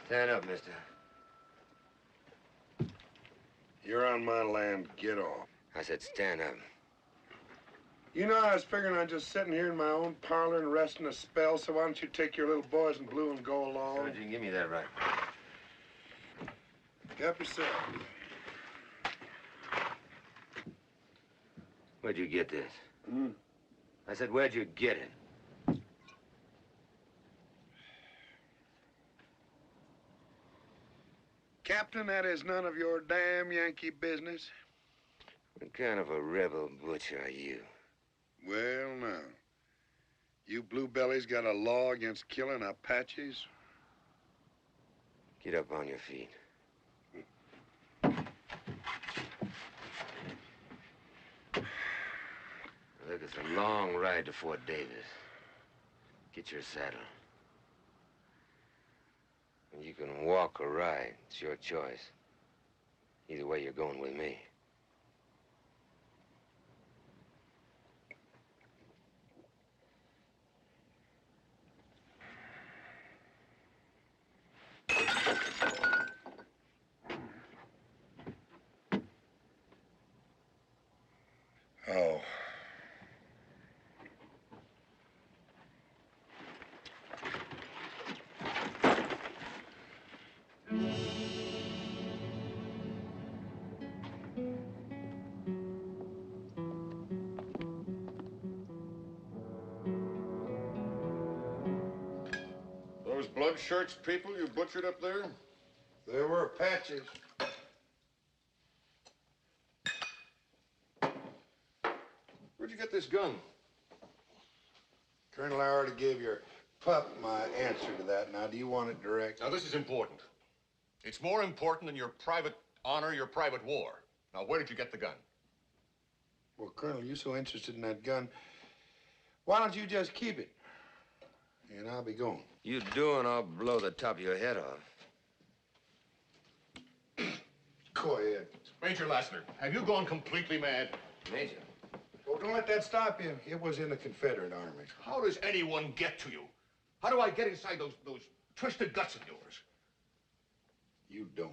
Stand up, mister. You're on my land. Get off. I said stand up. You know, I was figuring on just sitting here in my own parlor and resting a spell, so why don't you take your little boys in blue and go along? Sergeant, you can give me that right. Help yourself. Where'd you get this? Hmm? I said, where'd you get it? Captain, that is none of your damn Yankee business. What kind of a rebel butcher are you? Well, now. You bluebellies got a law against killing Apaches? Get up on your feet. Look, it's a long ride to Fort Davis. Get your saddle. You can walk or ride. It's your choice. Either way, you're going with me. Oh. Those blood shirts people you butchered up there? They were Apaches. Where'd you get this gun? Colonel, I already gave your pup my answer to that. Now, do you want it direct? Now, this is important. It's more important than your private honor, your private war. Now, where did you get the gun? Well, Colonel, you're so interested in that gun. Why don't you just keep it? And I'll be going. You do, and I'll blow the top of your head off. Go ahead. Major Lassiter, have you gone completely mad? Major. Well, don't let that stop you. It was in the Confederate Army. How does anyone get to you? How do I get inside those twisted guts of yours? You don't.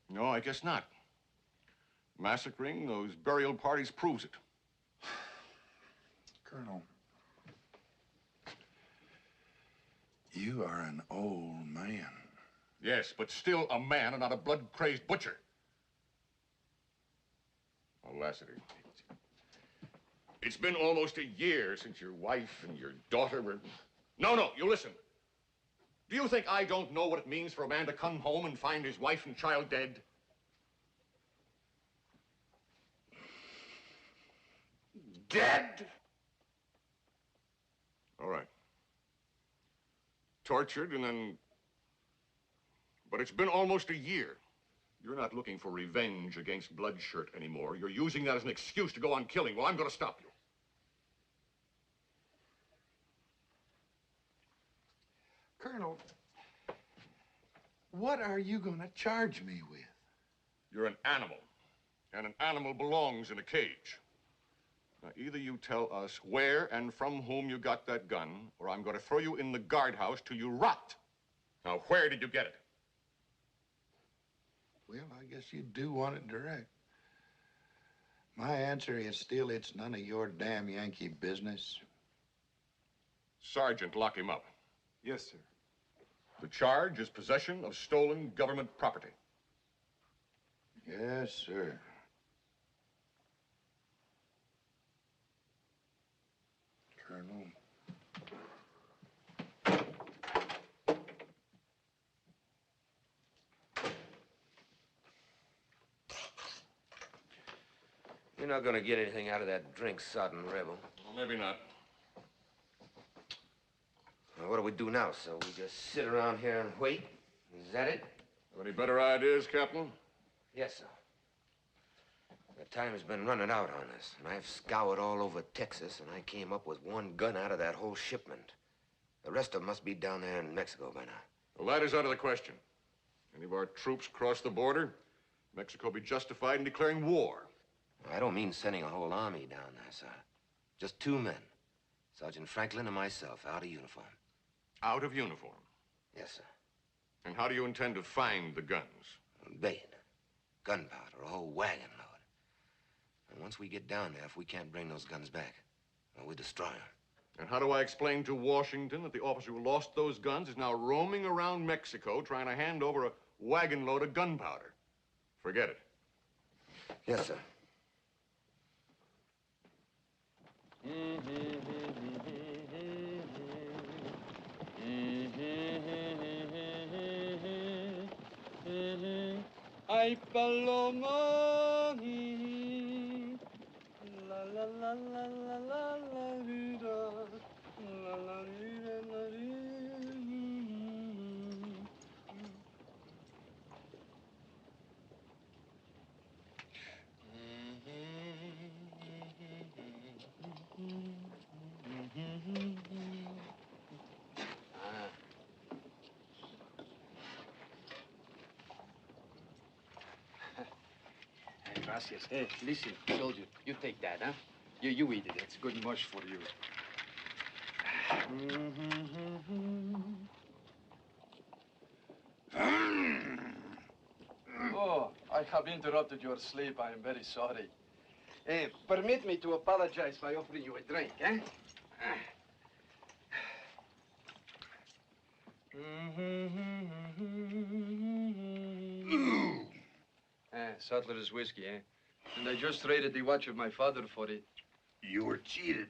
No, I guess not. Massacring those burial parties proves it. Colonel, you are an old man. Yes, but still a man and not a blood-crazed butcher. Oh, Lassiter, it's been almost a year since your wife and your daughter were... No, you listen. Do you think I don't know what it means for a man to come home and find his wife and child dead? Dead? All right. Tortured and then... But it's been almost a year. You're not looking for revenge against Bloodshirt anymore. You're using that as an excuse to go on killing. Well, I'm going to stop you. Colonel, what are you going to charge me with? You're an animal, and an animal belongs in a cage. Now, either you tell us where and from whom you got that gun, or I'm going to throw you in the guardhouse till you rot. Now, where did you get it? Well, I guess you do want it direct. My answer is still, it's none of your damn Yankee business. Sergeant, lock him up. Yes, sir. The charge is possession of stolen government property. Yes, sir. Colonel. You're not gonna get anything out of that drink-sodden rebel. Well, maybe not. Well, what do we do now, so we just sit around here and wait? Is that it? Have any better ideas, Captain? Yes, sir. The time's been running out on us, and I've scoured all over Texas, and I came up with one gun out of that whole shipment. The rest of them must be down there in Mexico by now. Well, that is out of the question. Any of our troops cross the border, Mexico be justified in declaring war. I don't mean sending a whole army down there, sir. Just 2 men. Sergeant Franklin and myself, out of uniform. Out of uniform? Yes, sir. And how do you intend to find the guns? Bait, gunpowder, a whole wagon load. And once we get down there, if we can't bring those guns back, well, we destroy them. And how do I explain to Washington that the officer who lost those guns is now roaming around Mexico trying to hand over a wagon load of gunpowder? Forget it. Yes, sir. Ay, paloma, la la la la la la la vida, la la vida, la vida. Gracias. Hey, listen, soldier, you take that, huh? You eat it. It's good mush for you. Oh, I have interrupted your sleep. I am very sorry. Permit me to apologize by offering you a drink, eh? Sutler's whiskey, eh? And I just traded the watch of my father for it. You were cheated.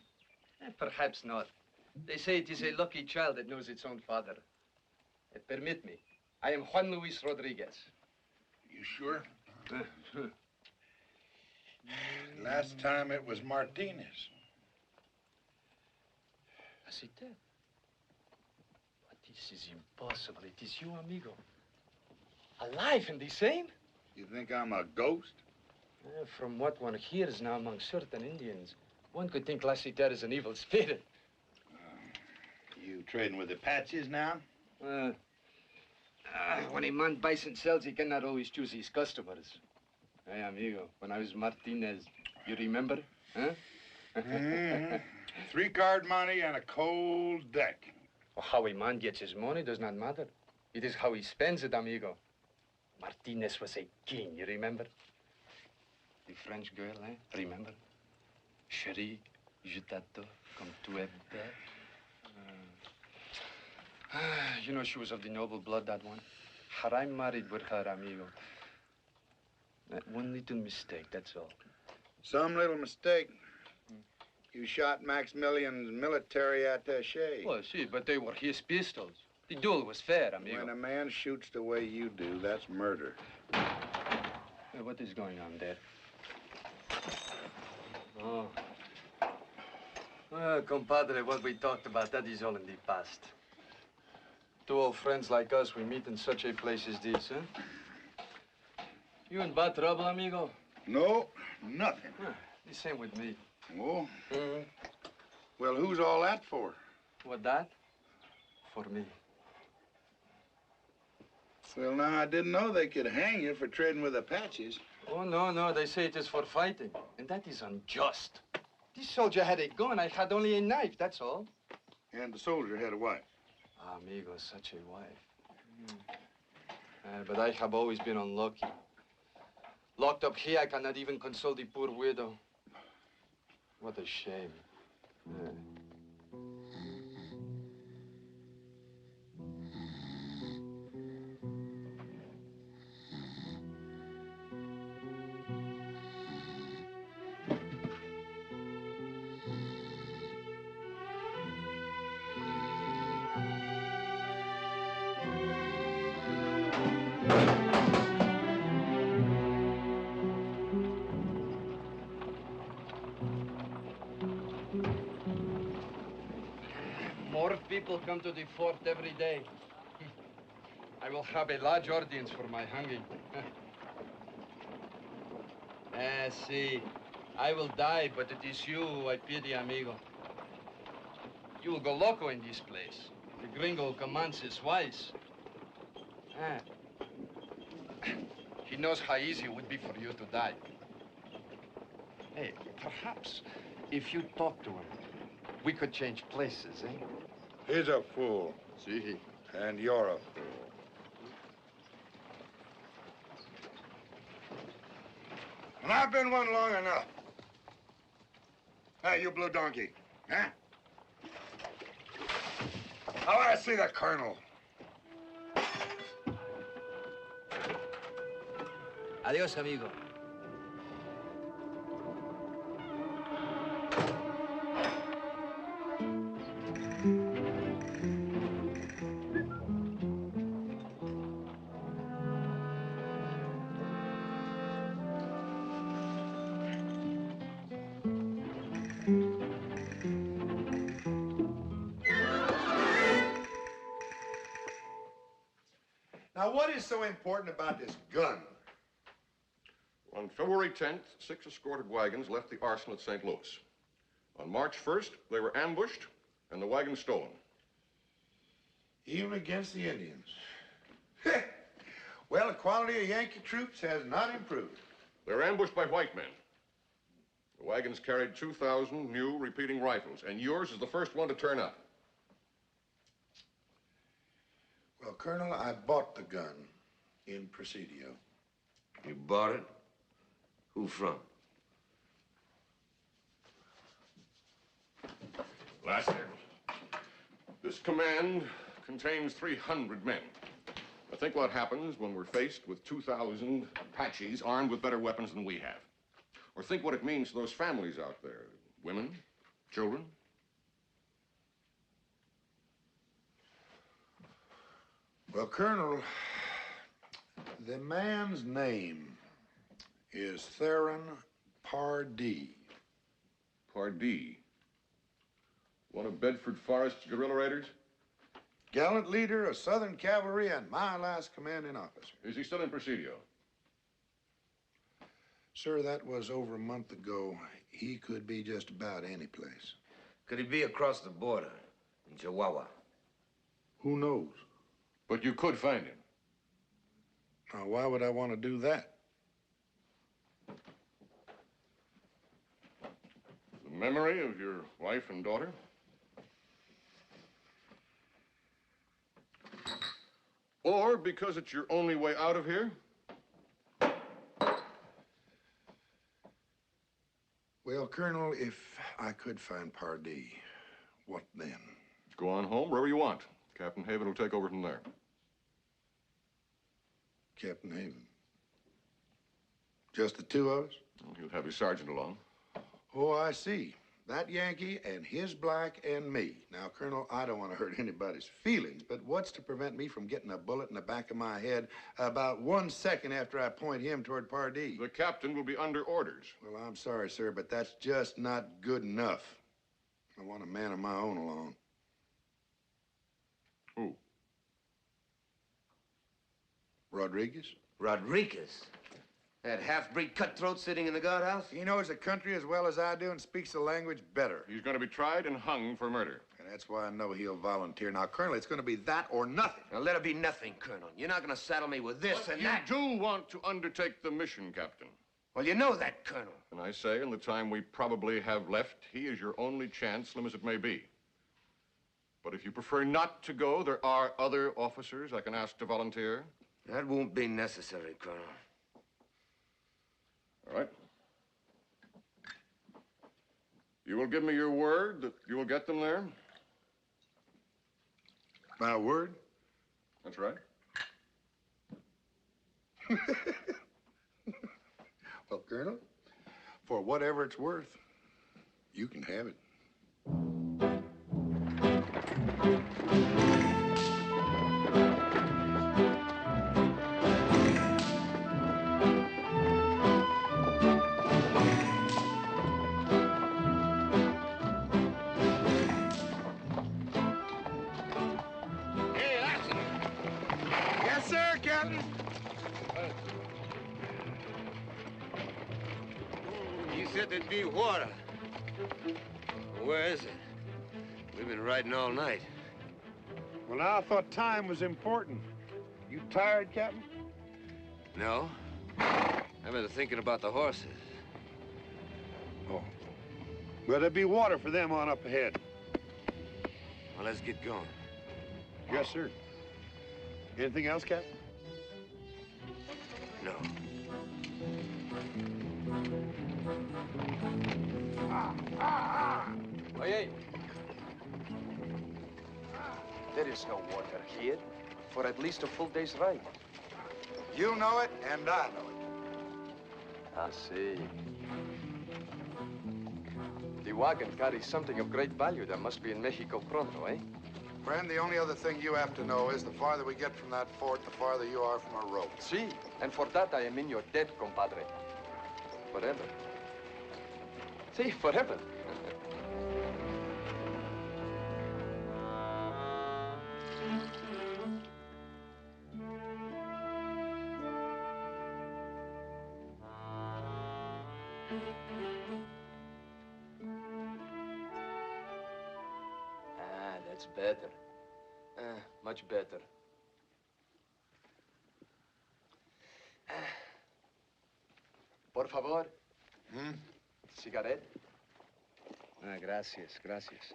Perhaps not. They say it is a lucky child that knows its own father. Permit me. I am Juan Luis Rodriguez. You sure? Last time it was Martinez. Is it that? But this is impossible. It is you, amigo. Alive and the same? You think I'm a ghost? From what one hears now among certain Indians, one could think Lassiter is an evil spirit. You trading with Apaches now? When a man buys and sells, he cannot always choose his customers. Hey, amigo, when I was Martinez, you remember? Huh? 3-card money and a cold deck. Well, how a man gets his money does not matter. It is how he spends it, amigo. Martinez was a king, you remember? The French girl, eh? Remember? Chérie, je t'attends comme tu es belle. You know, she was of the noble blood, that one. Had I married with her, amigo, that one little mistake, that's all. Some little mistake. You shot Maximilian's military attaché. Well, see, but they were his pistols. The duel was fair, amigo. When a man shoots the way you do, that's murder. Hey, what is going on there? Oh. Well, compadre, what we talked about, that is all in the past. Two old friends like us, we meet in such a place as this, huh? You in bad trouble, amigo? No, nothing. The same with me. Oh? Well, who's all that for? What, that? For me. Well, now, I didn't know they could hang you for trading with Apaches. Oh, no, they say it is for fighting. And that is unjust. This soldier had a gun, I had only a knife, that's all. And the soldier had a wife. Amigo, such a wife. But I have always been unlucky. Locked up here, I cannot even console the poor widow. What a shame. More people come to the fort every day. I will have a large audience for my hanging. See, I will die, but it is you who I pity, amigo. You will go loco in this place. The gringo who commands his wise. He knows how easy it would be for you to die. Hey, perhaps if you talk to him, we could change places, eh? He's a fool. See? And you're a fool. And I've been one long enough. Hey, you blue donkey, huh? I want to see the colonel. Adiós, amigo. Now, what is so important about this gun? On February 10th, 6 escorted wagons left the arsenal at St. Louis. On March 1st, they were ambushed and the wagons stolen. Even against the Indians. Well, the quality of Yankee troops has not improved. They were ambushed by white men. The wagons carried 2,000 new repeating rifles, and yours is the first one to turn up. Well, Colonel, I bought the gun in Presidio. You bought it? Who from? Laster, this command contains 300 men. Now think what happens when we're faced with 2,000 Apaches armed with better weapons than we have. Or think what it means to those families out there. Women, children. Well, Colonel, the man's name is Theron Pardee. Pardee. One of Bedford Forrest's guerrilla raiders? Gallant leader of Southern Cavalry and my last commanding officer. Is he still in Presidio? Sir, that was over a month ago. He could be just about any place. Could he be across the border in Chihuahua? Who knows? But you could find him. Now, why would I want to do that? The memory of your wife and daughter? Or because it's your only way out of here? Well, Colonel, if I could find Pardee, what then? Go on home, wherever you want. Captain Haven will take over from there. Captain Haven. Just the two of us? Well, he'll have his sergeant along. Oh, I see. That Yankee and his black and me. Now, Colonel, I don't want to hurt anybody's feelings, but what's to prevent me from getting a bullet in the back of my head about 1 second after I point him toward Pardee? The captain will be under orders. Well, I'm sorry, sir, but that's just not good enough. I want a man of my own along. Who? Rodriguez? Rodriguez? That half-breed cutthroat sitting in the guardhouse? He knows the country as well as I do and speaks the language better. He's going to be tried and hung for murder. And that's why I know he'll volunteer. Now, Colonel, it's going to be that or nothing. Now, let it be nothing, Colonel. You're not going to saddle me with this But and you that. do want to undertake the mission, Captain. Well, you know that, Colonel. And I say, in the time we probably have left, he is your only chance, slim as it may be. But if you prefer not to go, there are other officers I can ask to volunteer. That won't be necessary, Colonel. All right. You will give me your word that you will get them there? My word? That's right. Well, Colonel, for whatever it's worth, you can have it. Yes, sir, Captain. You said there'd be water. Where is it? We've been riding all night. Well, now I thought time was important. You tired, Captain? No. I've been thinking about the horses. Oh. Well, there'll be water for them on up ahead. Well, let's get going. Yes, sir. Anything else, Captain? No. Oye. There is no water here for at least a full day's ride. You know it, and I know it. I see. The wagon carries something of great value that must be in Mexico pronto, eh? Friend, the only other thing you have to know is the farther we get from that fort, the farther you are from our road. See, and for that I am in your debt, compadre. Forever. See, forever. That's better. Much better. Por favor. Cigarette? Gracias, gracias.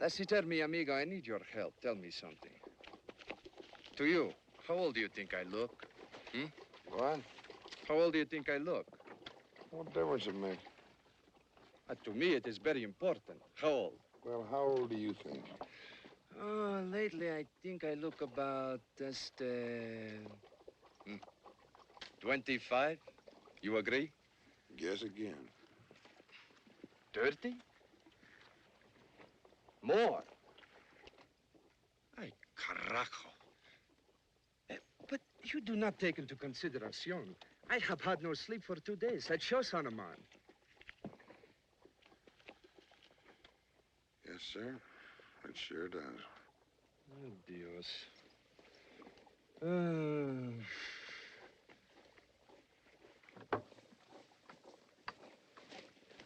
Lassiter, mi amigo, I need your help. Tell me something. To you, how old do you think I look? What? How old do you think I look? What difference it make? To me, it is very important. How old? Well, how old do you think? Oh, lately, I think I look about just, 25. You agree? Guess again. 30? More. Ay, carajo. But you do not take into consideration. I have had no sleep for 2 days. That shows on a man. Yes, sir. It sure does. Oh, Dios.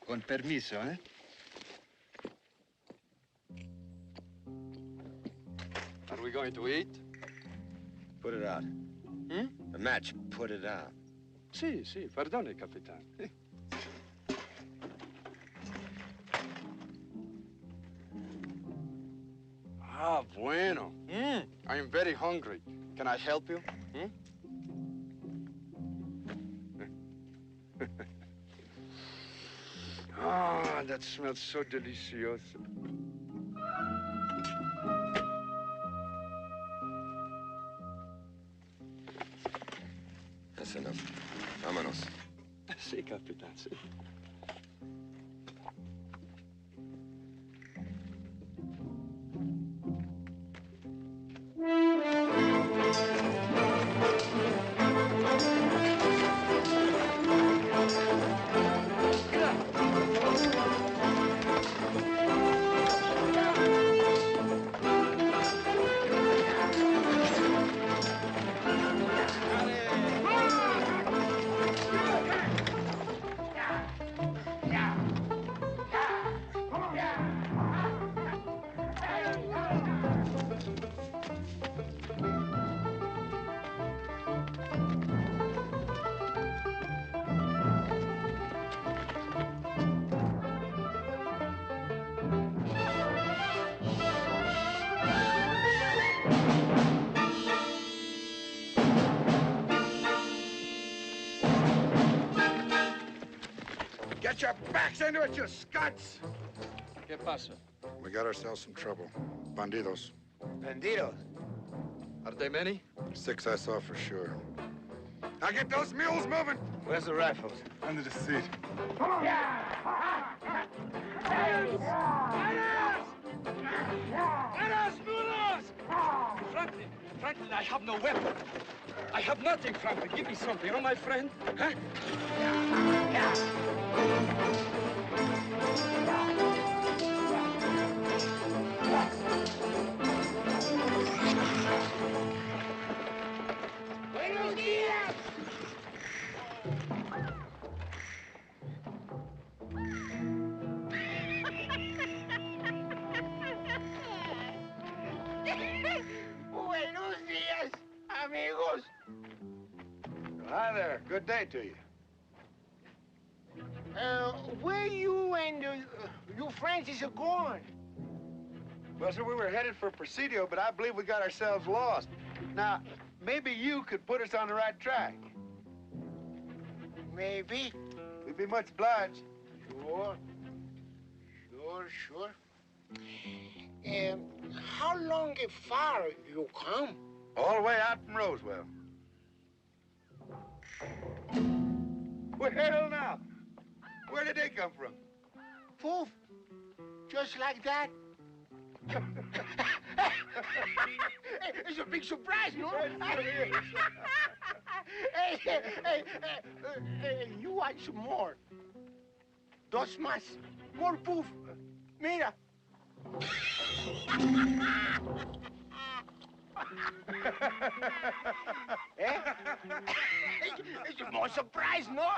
Con permiso, eh? Are we going to eat? Put it out. The match, put it out. Sì, sì, perdone, capitano. Ah, bueno. I am very hungry. Can I help you? Ah, that smells so delicious. That's enough. Vámonos. Sí, capitán, sí. Get your backs into it, you scuts! ¿Qué pasa? We got ourselves some trouble. Bandidos. Bandidos. Are they many? 6 I saw for sure. Now get those mules moving! Where's the rifles? Under the seat. Franklin, I have no weapon. I have nothing, Franklin. Give me something, oh, my friend. Huh? Buenos días. Buenos días, amigos. Hi there. Good day to you. Where you and you Francis are going? Well, sir, we were headed for Presidio, but I believe we got ourselves lost. Now, maybe you could put us on the right track. Maybe. We've be much obliged. Sure. Sure. How long far you come? All the way out from Roswell. Well, now. Where did they come from? Poof. Just like that. It's a big surprise, no? Hey, you want some more? Dos más. More poof. Mira. Eh? It's more surprise, no?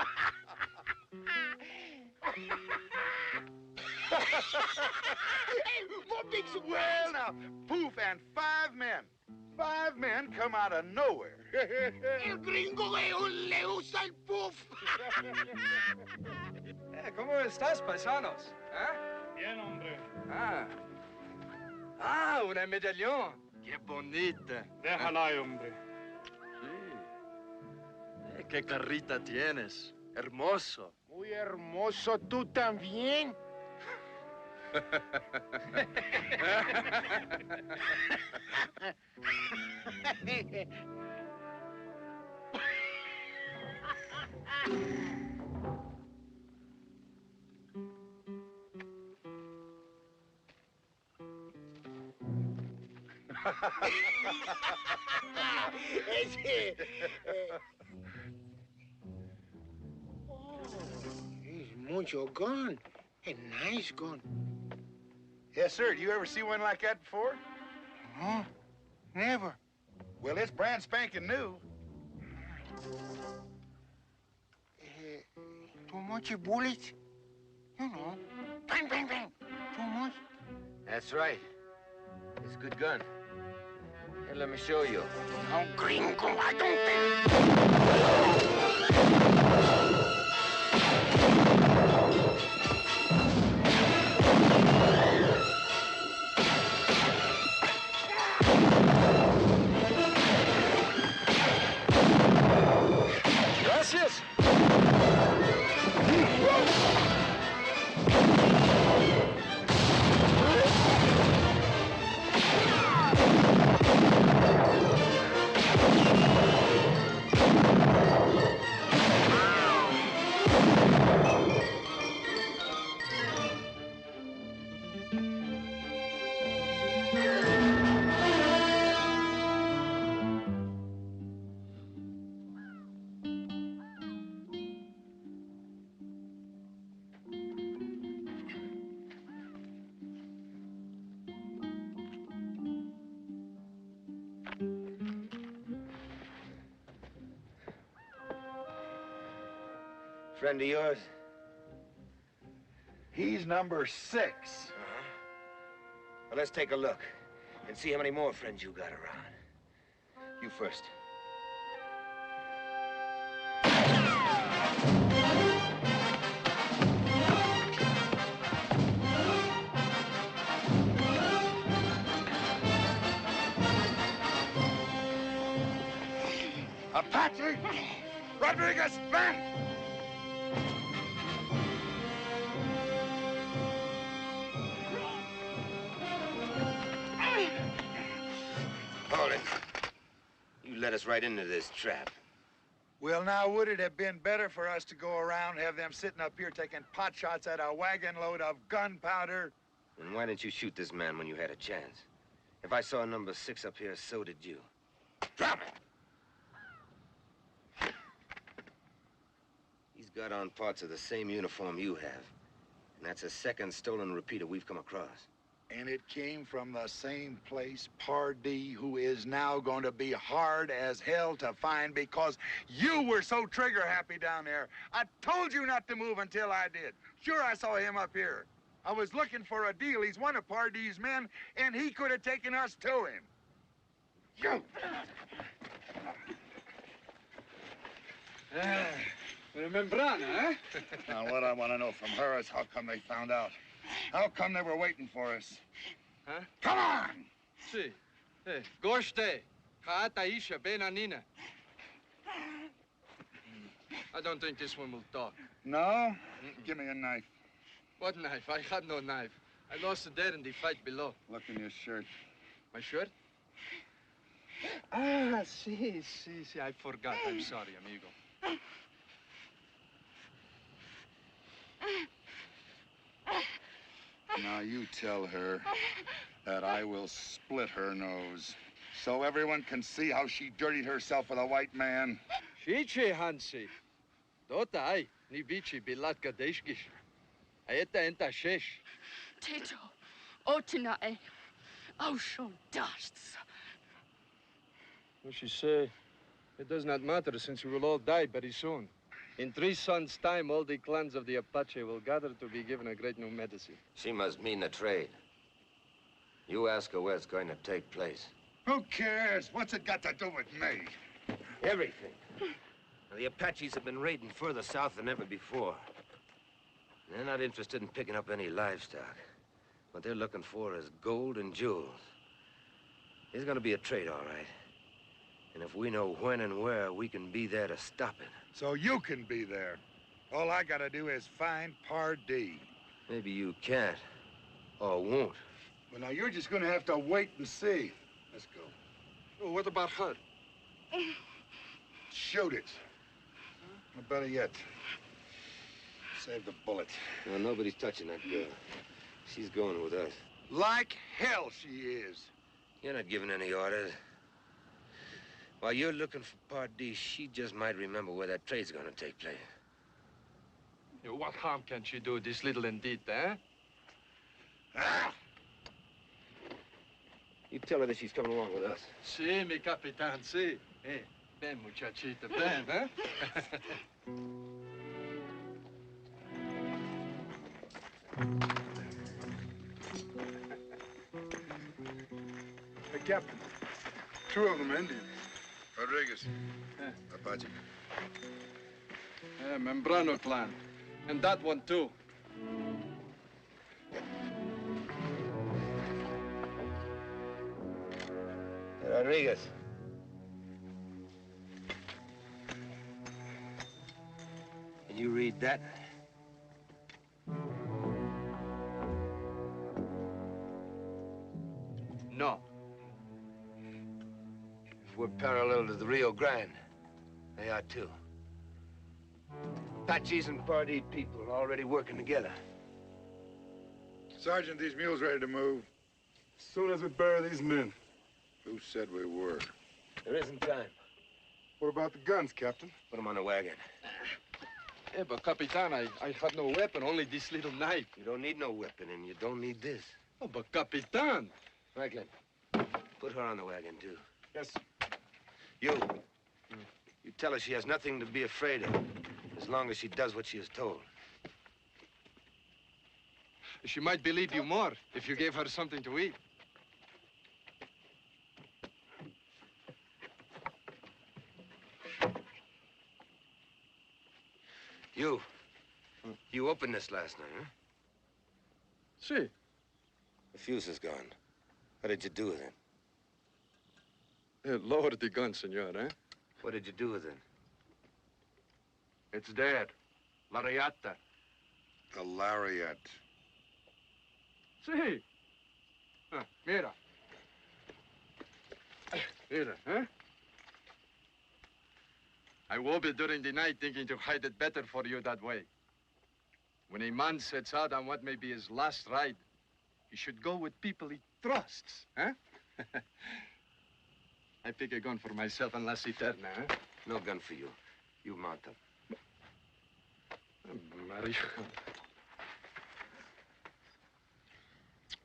Hey, more big surprise. Well, now, poof, and 5 men. 5 men come out of nowhere. El gringo le usa el poof. ¿Cómo estás, paisanos? ¿Ah? Bien, hombre. Una medallón. Qué bonita. Déjala, hombre. Sí. ¿Qué carrita tienes? Hermoso. Muy hermoso, tú también. It's mucho gun. A nice gun. Yes, sir. Do you ever see one like that before? No, never. Well, it's brand spanking new. Too much bullets? You know. Bang, bang, bang. Too much? That's right. It's a good gun. Here, let me show you. No, gringo, I don't think. Gracias. Friend of yours? He's number 6. Well, let's take a look and see how many more friends you got around. You first. Apache! Rodriguez, man! Hold it. You led us right into this trap. Well, now, would it have been better for us to go around, have them sitting up here taking pot shots at a wagon load of gunpowder? Then why didn't you shoot this man when you had a chance? If I saw number 6 up here, so did you. Drop it! He's got on parts of the same uniform you have. And that's the second stolen repeater we've come across. And it came from the same place, Pardee, who is now going to be hard as hell to find because you were so trigger-happy down there. I told you not to move until I did. Sure, I saw him up here. I was looking for a deal. He's one of Pardee's men, and he could have taken us to him. You! Membrana, eh? Now, what I want to know from her is how come they found out? How come they were waiting for us? Huh? Come on! Sí. Goshte. Haata Isha, Ben Anina. I don't think this one will talk. No? Give me a knife. What knife? I had no knife. I lost it there in the fight below. Look in your shirt. My shirt? Ah, see, I forgot. I'm sorry, amigo. Now you tell her that I will split her nose so everyone can see how she dirtied herself with a white man. Shiche, Hansi. Dota ai, ni bici bilat kadeshkish. Aeta enta shesh. Tito, otinae, osho dusts. What she say? It does not matter since we will all die very soon. In 3 sons' time, all the clans of the Apache will gather to be given a great new medicine. She must mean the trade. You ask her where it's going to take place. Who cares? What's it got to do with me? Everything. Now, the Apaches have been raiding further south than ever before. They're not interested in picking up any livestock. What they're looking for is gold and jewels. There's gonna be a trade, all right. And if we know when and where, we can be there to stop it. So you can be there. All I gotta do is find Pardee. Maybe you can't, or won't. Well, now you're just gonna have to wait and see. Let's go. Oh, what about her? Shoot it. Or better yet, save the bullet. Well, nobody's touching that girl. She's going with us. Like hell she is. You're not giving any orders. While you're looking for Pardee, she just might remember where that trade's gonna take place. What harm can she do, this little Indita, eh? Ah! You tell her that she's coming along with us. Si, mi capitan, si. Hey, ven, muchachita, ven, eh? Hey, Captain. 2 of them are Indians. Rodriguez. Apache. Yeah, Membrano clan. And that one, too. Rodriguez. Can you read that? No. If we're parallel to the Rio Grande, they are too. Apaches and Pardee people are already working together. Sergeant, these mules ready to move? As soon as we bury these men. Who said we were? There isn't time. What about the guns, Captain? Put them on the wagon. Yeah, but Capitan, I had no weapon, only this little knife. You don't need no weapon, and you don't need this. Oh, but Capitan! Franklin, put her on the wagon, too. Yes. You tell her she has nothing to be afraid of, as long as she does what she is told. She might believe you more if you gave her something to eat. You opened this last night, huh? See. The fuse is gone. What did you do with it? Lower the gun, senor, eh? What did you do with it? It's there. La Riata. The lariat. See. Mira. Mira, huh? I woke up during the night thinking to hide it better for you that way. When a man sets out on what may be his last ride, he should go with people he trusts, huh? I pick a gun for myself and La Citerna, huh? No gun for you. You mount up. Mario.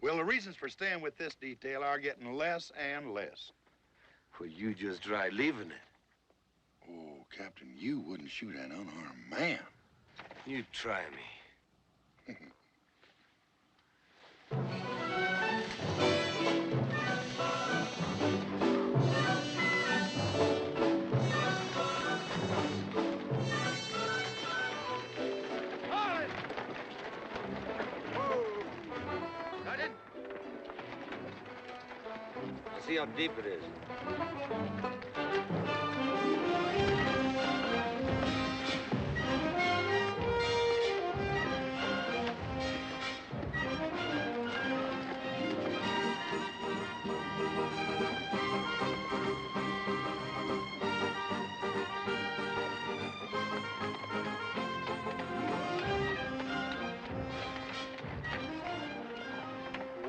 Well, the reasons for staying with this detail are getting less and less. Well, you just tried leaving it. Oh, Captain, you wouldn't shoot an unarmed man. You try me. See how deep it is.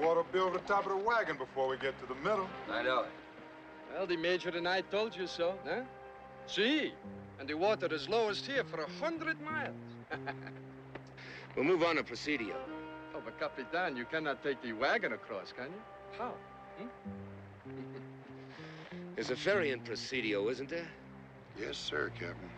water will be over the top of the wagon before we get to the middle. I know it. Well, the Major and I told you so, huh? See? And the water is lowest here for 100 miles. We'll move on to Presidio. Oh, but Capitan, you cannot take the wagon across, can you? How? There's a ferry in Presidio, isn't there? Yes, sir, Captain.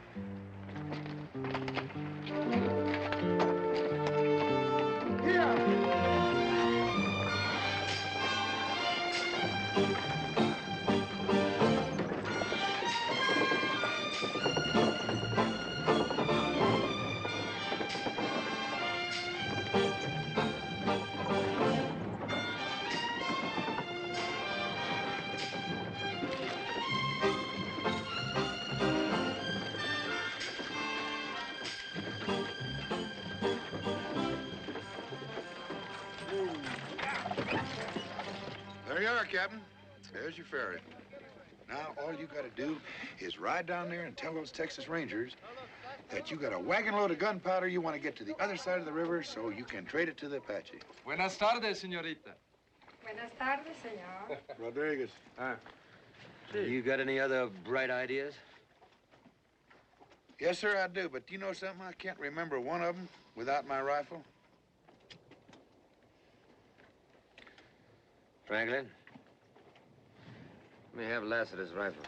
There you are, Captain. There's your ferry. Now, all you gotta do is ride down there and tell those Texas Rangers that you got a wagon load of gunpowder you want to get to the other side of the river so you can trade it to the Apache. Buenas tardes, señorita. Buenas tardes, señor. Rodriguez. You got any other bright ideas? Yes, sir, I do. But do you know something? I can't remember one of them without my rifle. Franklin? Let me have Lassiter's rifle.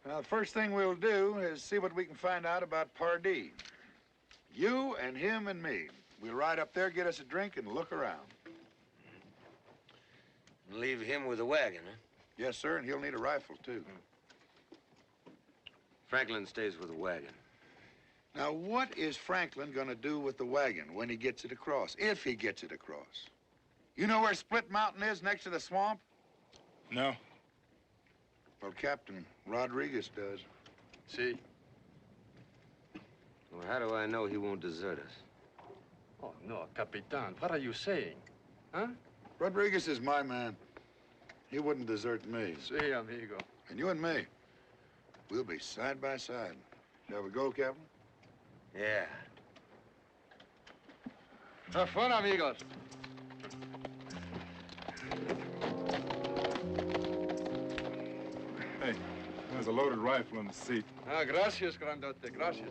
Now, the first thing we'll do is see what we can find out about Pardee. You and him and me. We'll ride up there, get us a drink, and look around. Leave him with the wagon, huh? Yes, sir, and he'll need a rifle, too. Franklin stays with the wagon. Now, what is Franklin gonna do with the wagon when he gets it across, if he gets it across? You know where Split Mountain is next to the swamp? No. Well, Captain Rodriguez does. See? Well, how do I know he won't desert us? Oh, no, Capitan, what are you saying? Huh? Rodriguez is my man. He wouldn't desert me. See, amigo. And you and me, we'll be side by side. Shall we go, Captain? Yeah. Have fun, amigos. Hey, there's a loaded rifle on the seat. Ah, gracias, grandote, gracias.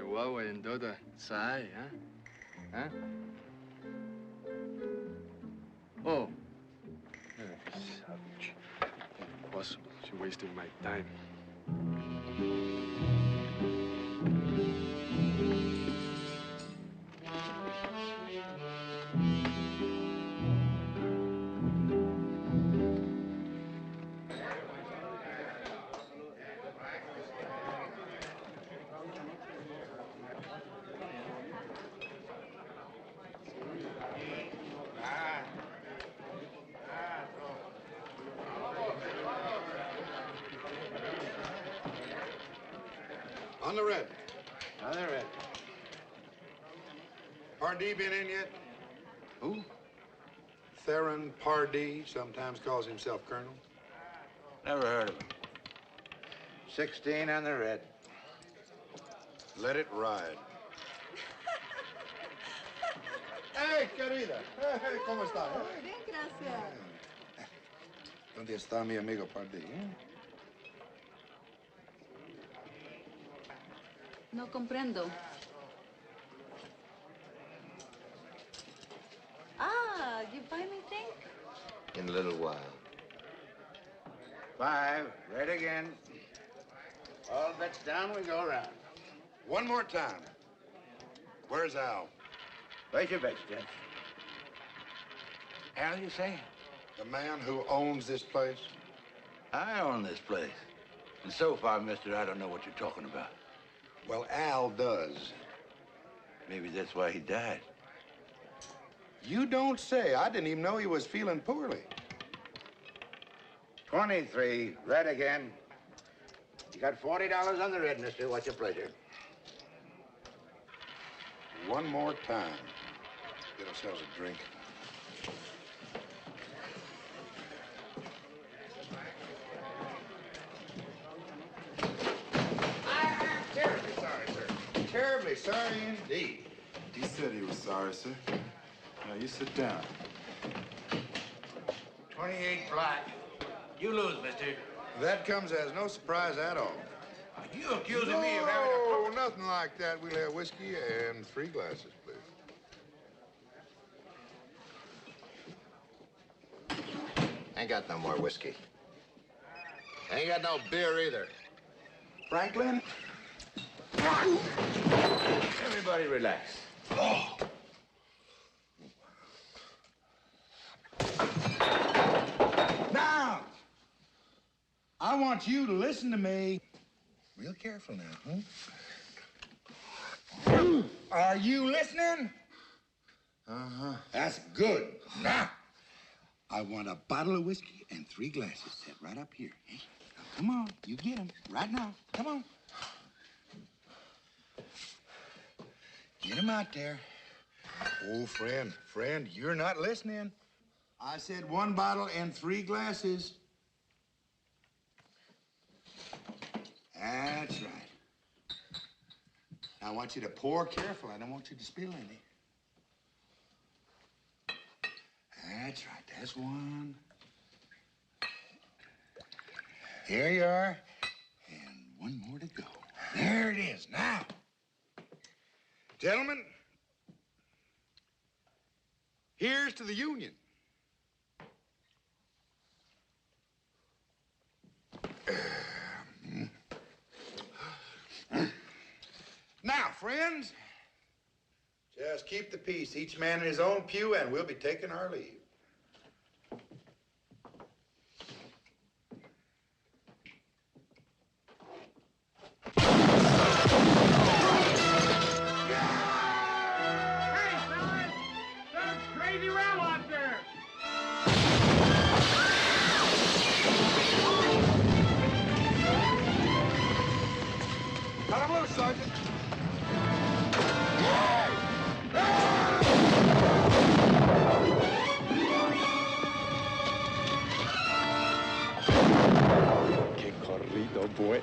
Huawei and Doda, Sai, huh? Huh? Oh. Savage. Impossible. She's wasting my time. On the red. On the red. Pardee been in yet? Who? Theron Pardee, sometimes calls himself Colonel. Never heard of him. 16 on the red. Let it ride. Hey, querida. Hey, ¿cómo está? Bien, gracias. ¿Dónde está mi amigo Pardee? No comprendo. Ah, you buy me thing? In a little while. 5, red again. All bets down, we go around. One more time. Where's Al? Place your bets, Jeff. Al, you say? The man who owns this place? I own this place. And so far, mister, I don't know what you're talking about. Well, Al does. Maybe that's why he died. You don't say. I didn't even know he was feeling poorly. 23, red again. You got $40 on the red, mister. What's your pleasure? One more time. Get ourselves a drink. sorry indeed. He said he was sorry, sir. Now, you sit down. 28 black. You lose, mister. That comes as no surprise at all. You accusing me of having a... No, nothing like that. We'll have whiskey and 3 glasses, please. Ain't got no more whiskey. Ain't got no beer either. Franklin? Everybody relax. Now, I want you to listen to me real careful now, huh? Are you listening? Uh-huh. That's good. Now, I want a bottle of whiskey and 3 glasses set right up here. Eh? Now, come on, you get them right now. Come on. Get them out there. Oh, friend, you're not listening. I said 1 bottle and 3 glasses. That's right. Now, I want you to pour careful. I don't want you to spill any. That's right. That's 1. There you are. And 1 more to go. There it is. Now, gentlemen, here's to the Union. Now, friends, just keep the peace. Each man in his own pew, and we'll be taking our leave. Crazy row out there! Cut him loose, Sergeant. Que corrido, boy.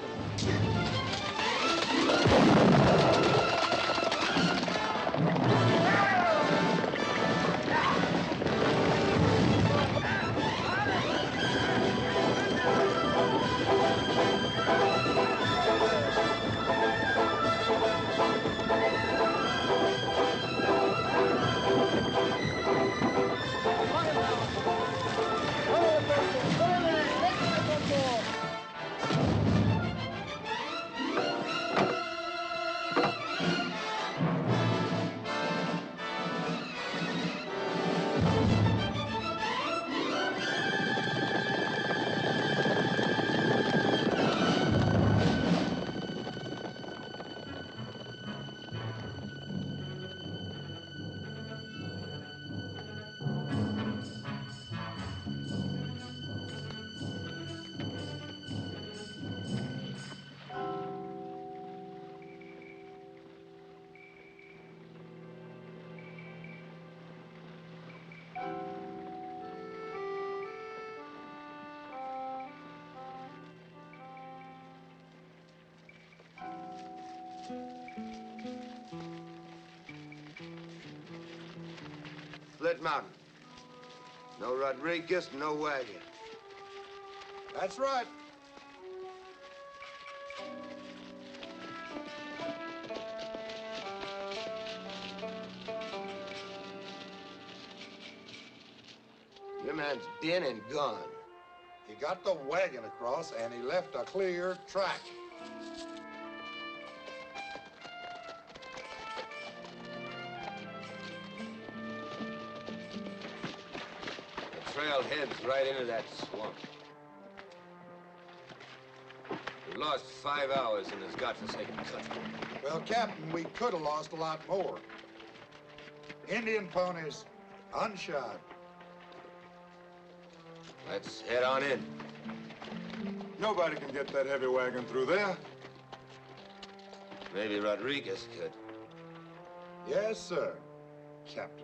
Split Mountain. No Rodriguez, no wagon. That's right. Your man's been and gone. He got the wagon across, and he left a clear track. The trail heads right into that swamp. We lost 5 hours in this godforsaken country. Well, Captain, we could have lost a lot more. Indian ponies, unshod. Let's head on in. Nobody can get that heavy wagon through there. Maybe Rodriguez could. Yes, sir, Captain.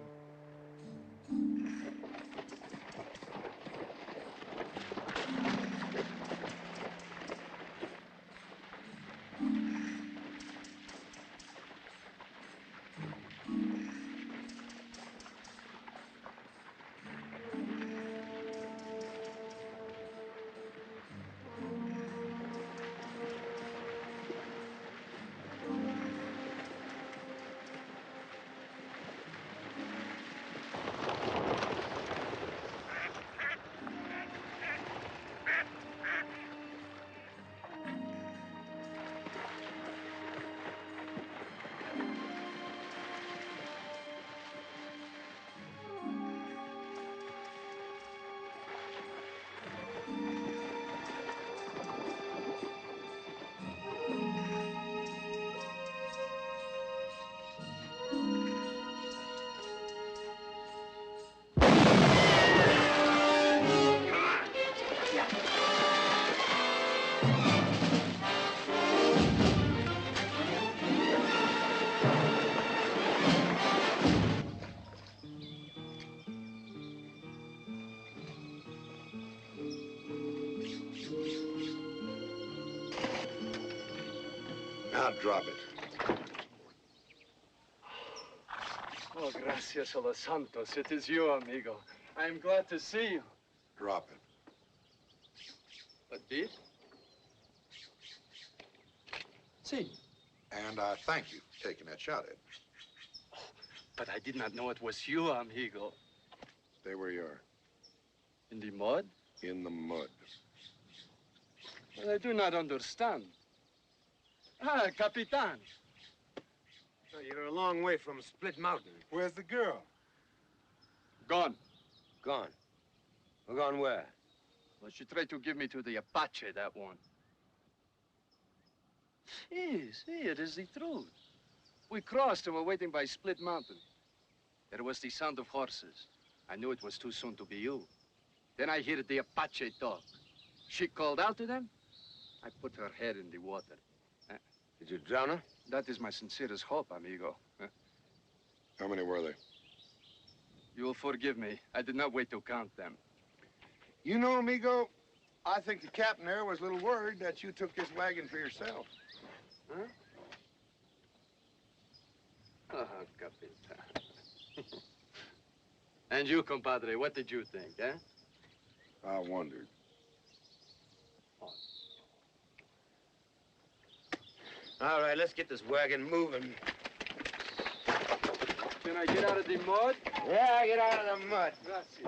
Now drop it. Oh, gracias a los santos. It is you, amigo. I am glad to see you. Drop it. But did? See. And I thank you for taking that shot at me. But I did not know it was you, amigo. Stay where you are. In the mud? In the mud. Well, I do not understand. Ah, Capitan. Oh, you're a long way from Split Mountain. Where's the girl? Gone. Gone. Well, gone where? Well, she tried to give me to the Apache, that one. Yes, it is the truth. We crossed and were waiting by Split Mountain. There was the sound of horses. I knew it was too soon to be you. Then I heard the Apache talk. She called out to them. I put her head in the water. Did you drown her? That is my sincerest hope, amigo. How many were there? You will forgive me. I did not wait to count them. You know, amigo, I think the captain there was a little worried that you took this wagon for yourself. Huh? Oh, Capitan. And you, compadre, what did you think, eh? I wondered. All right, let's get this wagon moving. Can I get out of the mud? Yeah, get out of the mud. Gracias.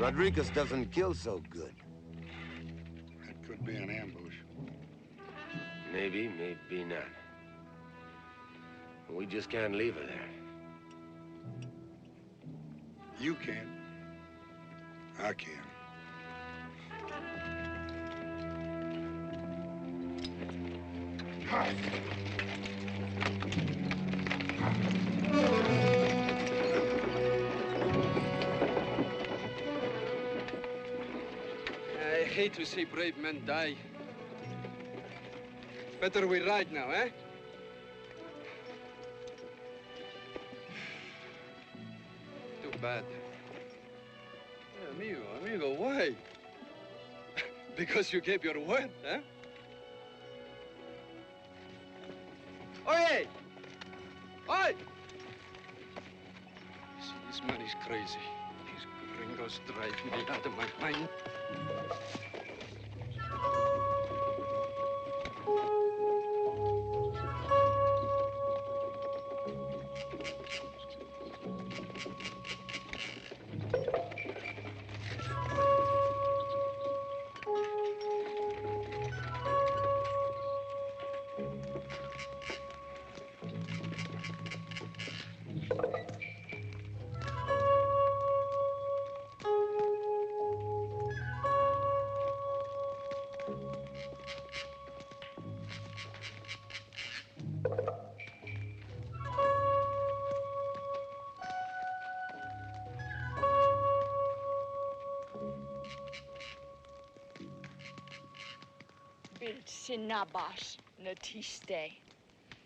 Rodriguez doesn't kill so good. That could be an ambush. Maybe, maybe not. We just can't leave her there. You can. I can. I hate to see brave men die. Better we ride now, eh? Too bad. Hey, amigo, why? Because you gave your word, huh? Oye! Oi! See, this man is crazy. These gringos drive me out of my mind. Sinabash natiste.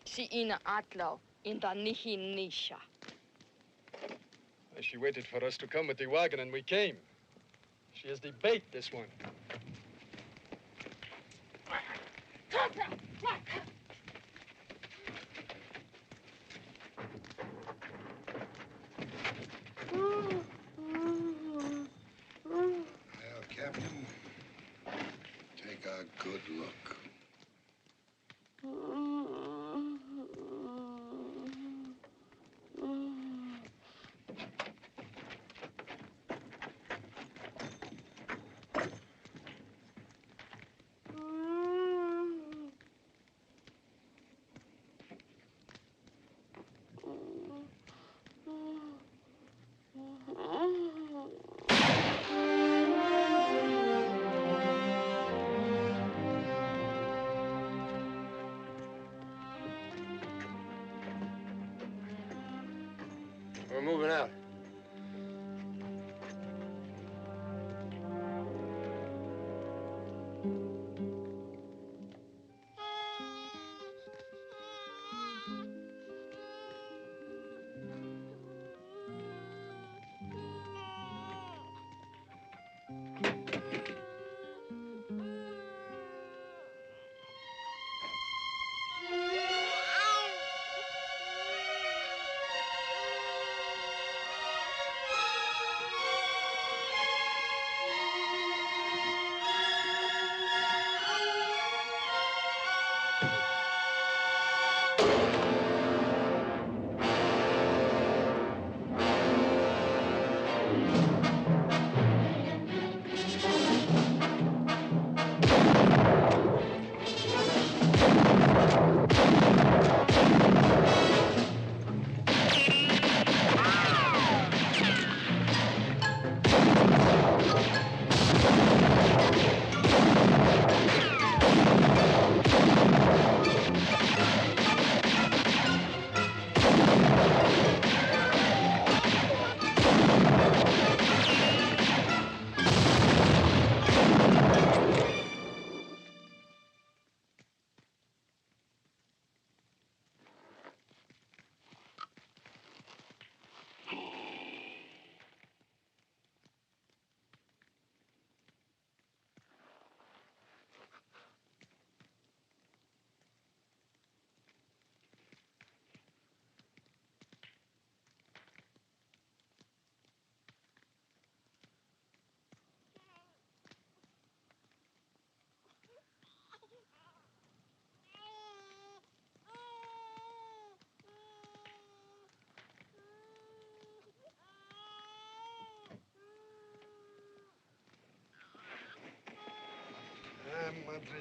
Si ina atlo in the nihi nisha. She waited for us to come with the wagon, and we came. She is the bait, this one. Well, Captain, take a good look. We're moving out.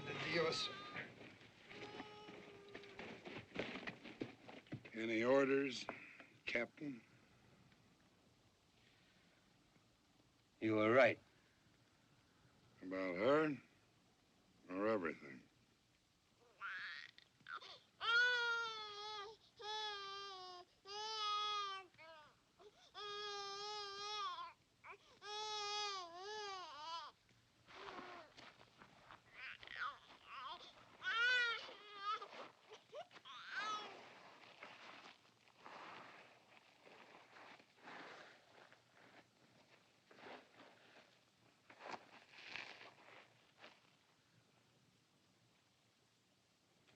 Adios. Any orders, Captain? You were right. About her or everything?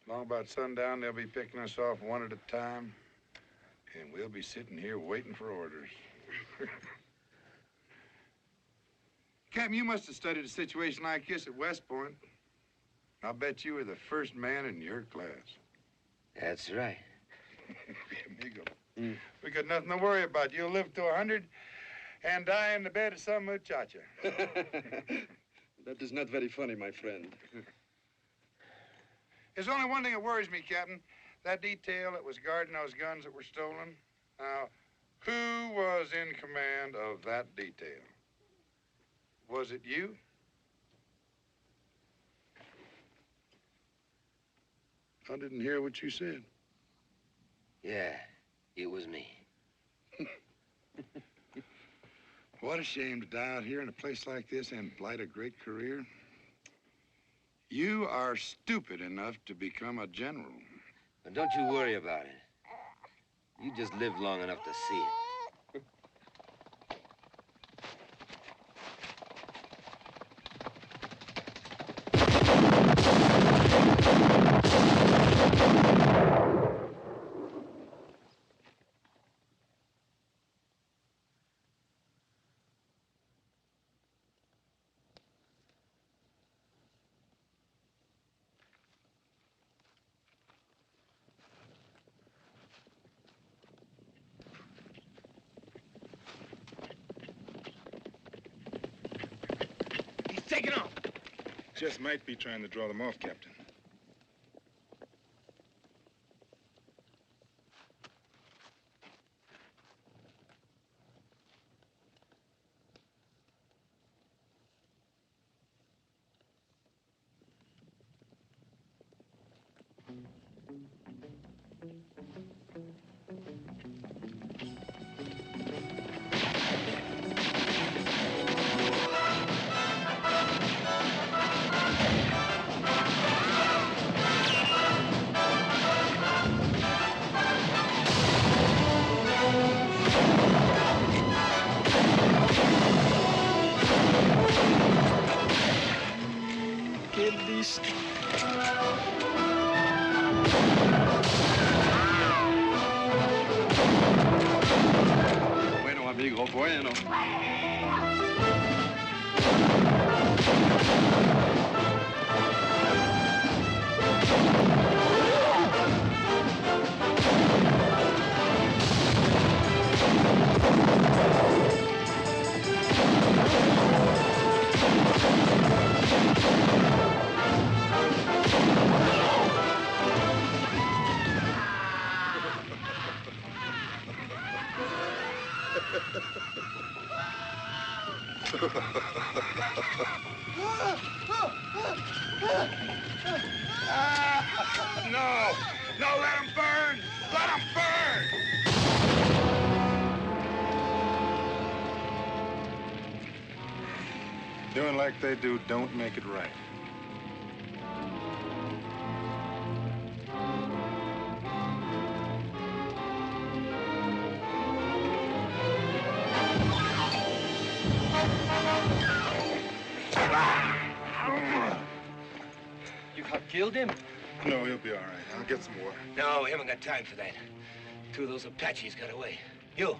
Long about sundown, they'll be picking us off one at a time, and we'll be sitting here waiting for orders. Captain, you must have studied a situation like this at West Point. I'll bet you were the first man in your class. That's right. Amigo. We got nothing to worry about. You'll live to 100 and die in the bed of some muchacha. That is not very funny, my friend. There's only one thing that worries me, Captain. That detail that was guarding those guns that were stolen. Now, who was in command of that detail? Was it you? I didn't hear what you said. Yeah, it was me. What a shame to die out here in a place like this and blight a great career. You are stupid enough to become a general. But don't you worry about it. You just lived long enough to see it. Take it off. Just might be trying to draw them off, Captain. Bueno, amigo, bueno. No! No, let him burn! Let him burn! Doing like they do don't make it right. You have killed him? No, he'll be all right. I'll get some water. No, we haven't got time for that. Two of those Apaches got away. You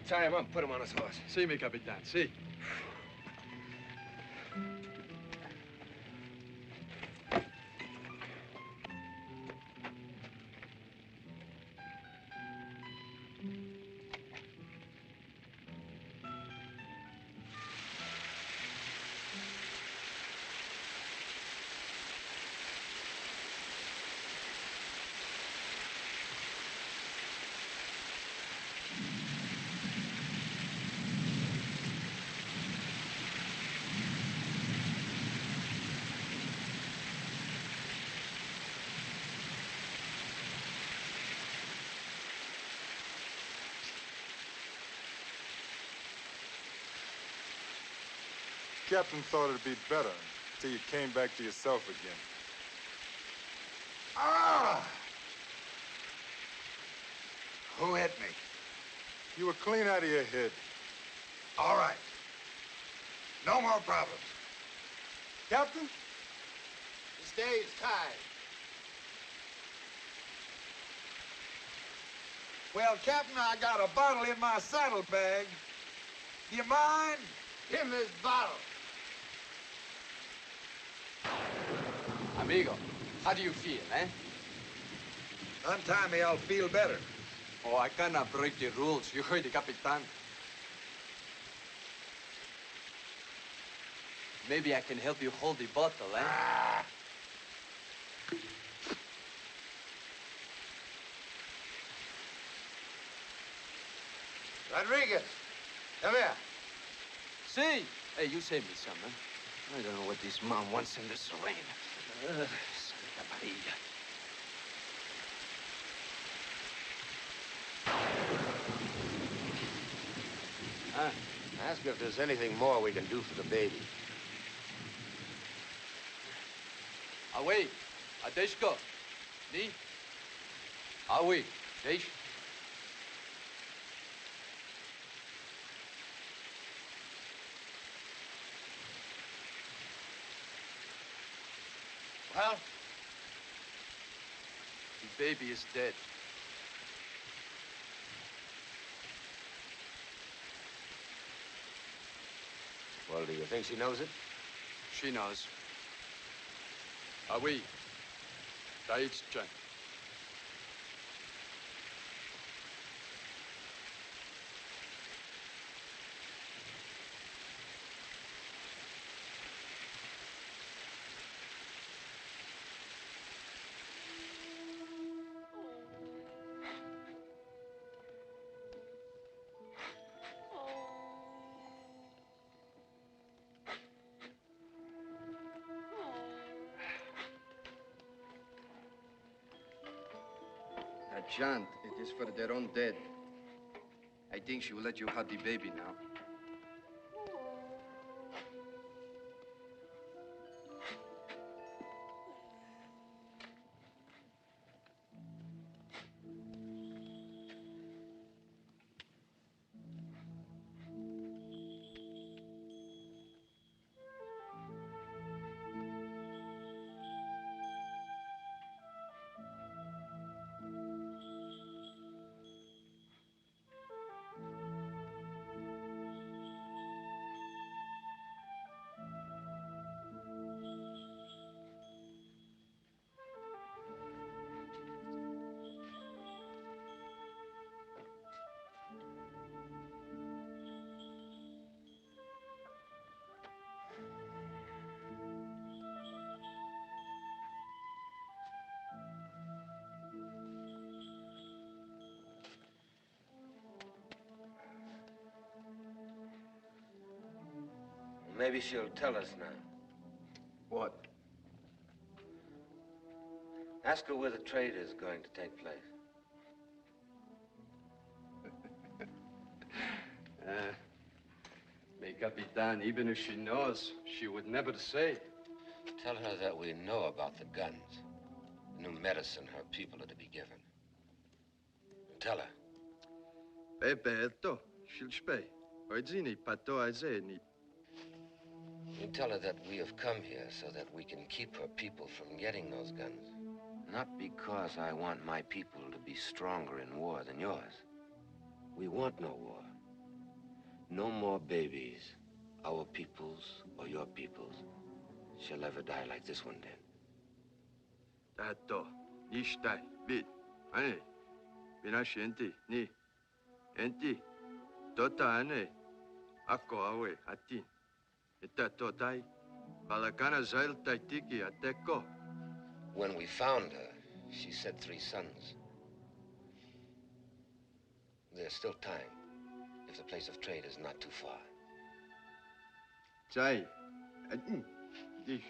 tie him up, put him on his horse. Si, mi capitan, si. captain thought it'd be better till you came back to yourself again. Ah! Who hit me? You were clean out of your head. All right. No more problems. Captain? This day is tied. Well, Captain, I got a bottle in my saddlebag. Do you mind? Give me this bottle. Amigo, how do you feel, eh? Untie me, I'll feel better. Oh, I cannot break the rules. You heard the Capitan. Maybe I can help you hold the bottle, eh? Ah. Rodriguez, come here. See? Hey, you save me some, huh? I don't know what this mom wants in this rain. Santa Maria. Huh? Ask her if there's anything more we can do for the baby. Away. Adeshko. Ni? Away. Desh. Well? The baby is dead. Well, do you think she knows it? She knows. Away. Daich-chan. John, it is for their own dead. I think she will let you have the baby now. Maybe she'll tell us now. What? Ask her where the trade is going to take place. Mais Capitan, even if she knows, she would never say. Tell her that we know about the guns, the new medicine her people are to be given. And tell her. Pepe, she'll spay. Oidzini, pato aizeni. You tell her that we have come here so that we can keep her people from getting those guns. Not because I want my people to be stronger in war than yours. We want no war. No more babies, our people's or your people's, shall ever die like this one did. Tato, nishtai, bit. Ane, binashienti, ni. Enti, tota ane. Ako awe, atin. Ita totai, balakana zail taitiki ateko. When we found her, she said 3 sons. There's still time, if the place of trade is not too far. Zai, dish.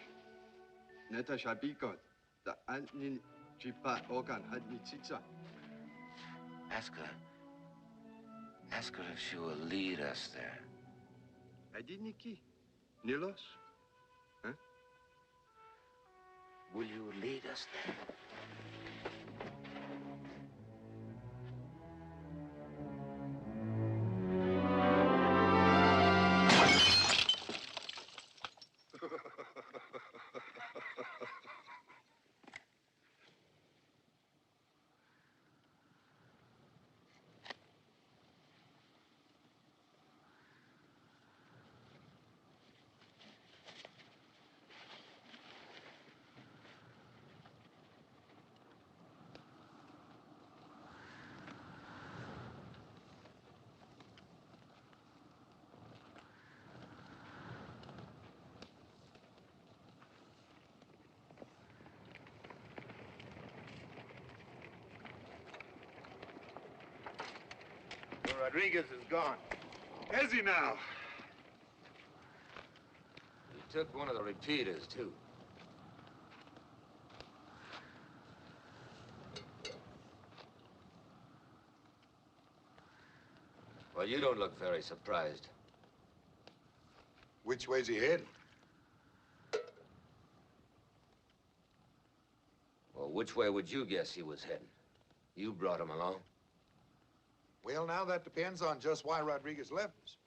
Neta shabikot, da anin chipa ogan hadnitsitsa. Ask her if she will lead us there. I didn't ki. Nilos? Huh? Will you lead us then? Rodriguez is gone. Is he now? He took one of the repeaters, too. Well, you don't look very surprised. Which way's he heading? Well, which way would you guess he was heading? You brought him along. Well, now that depends on just why Rodriguez left us.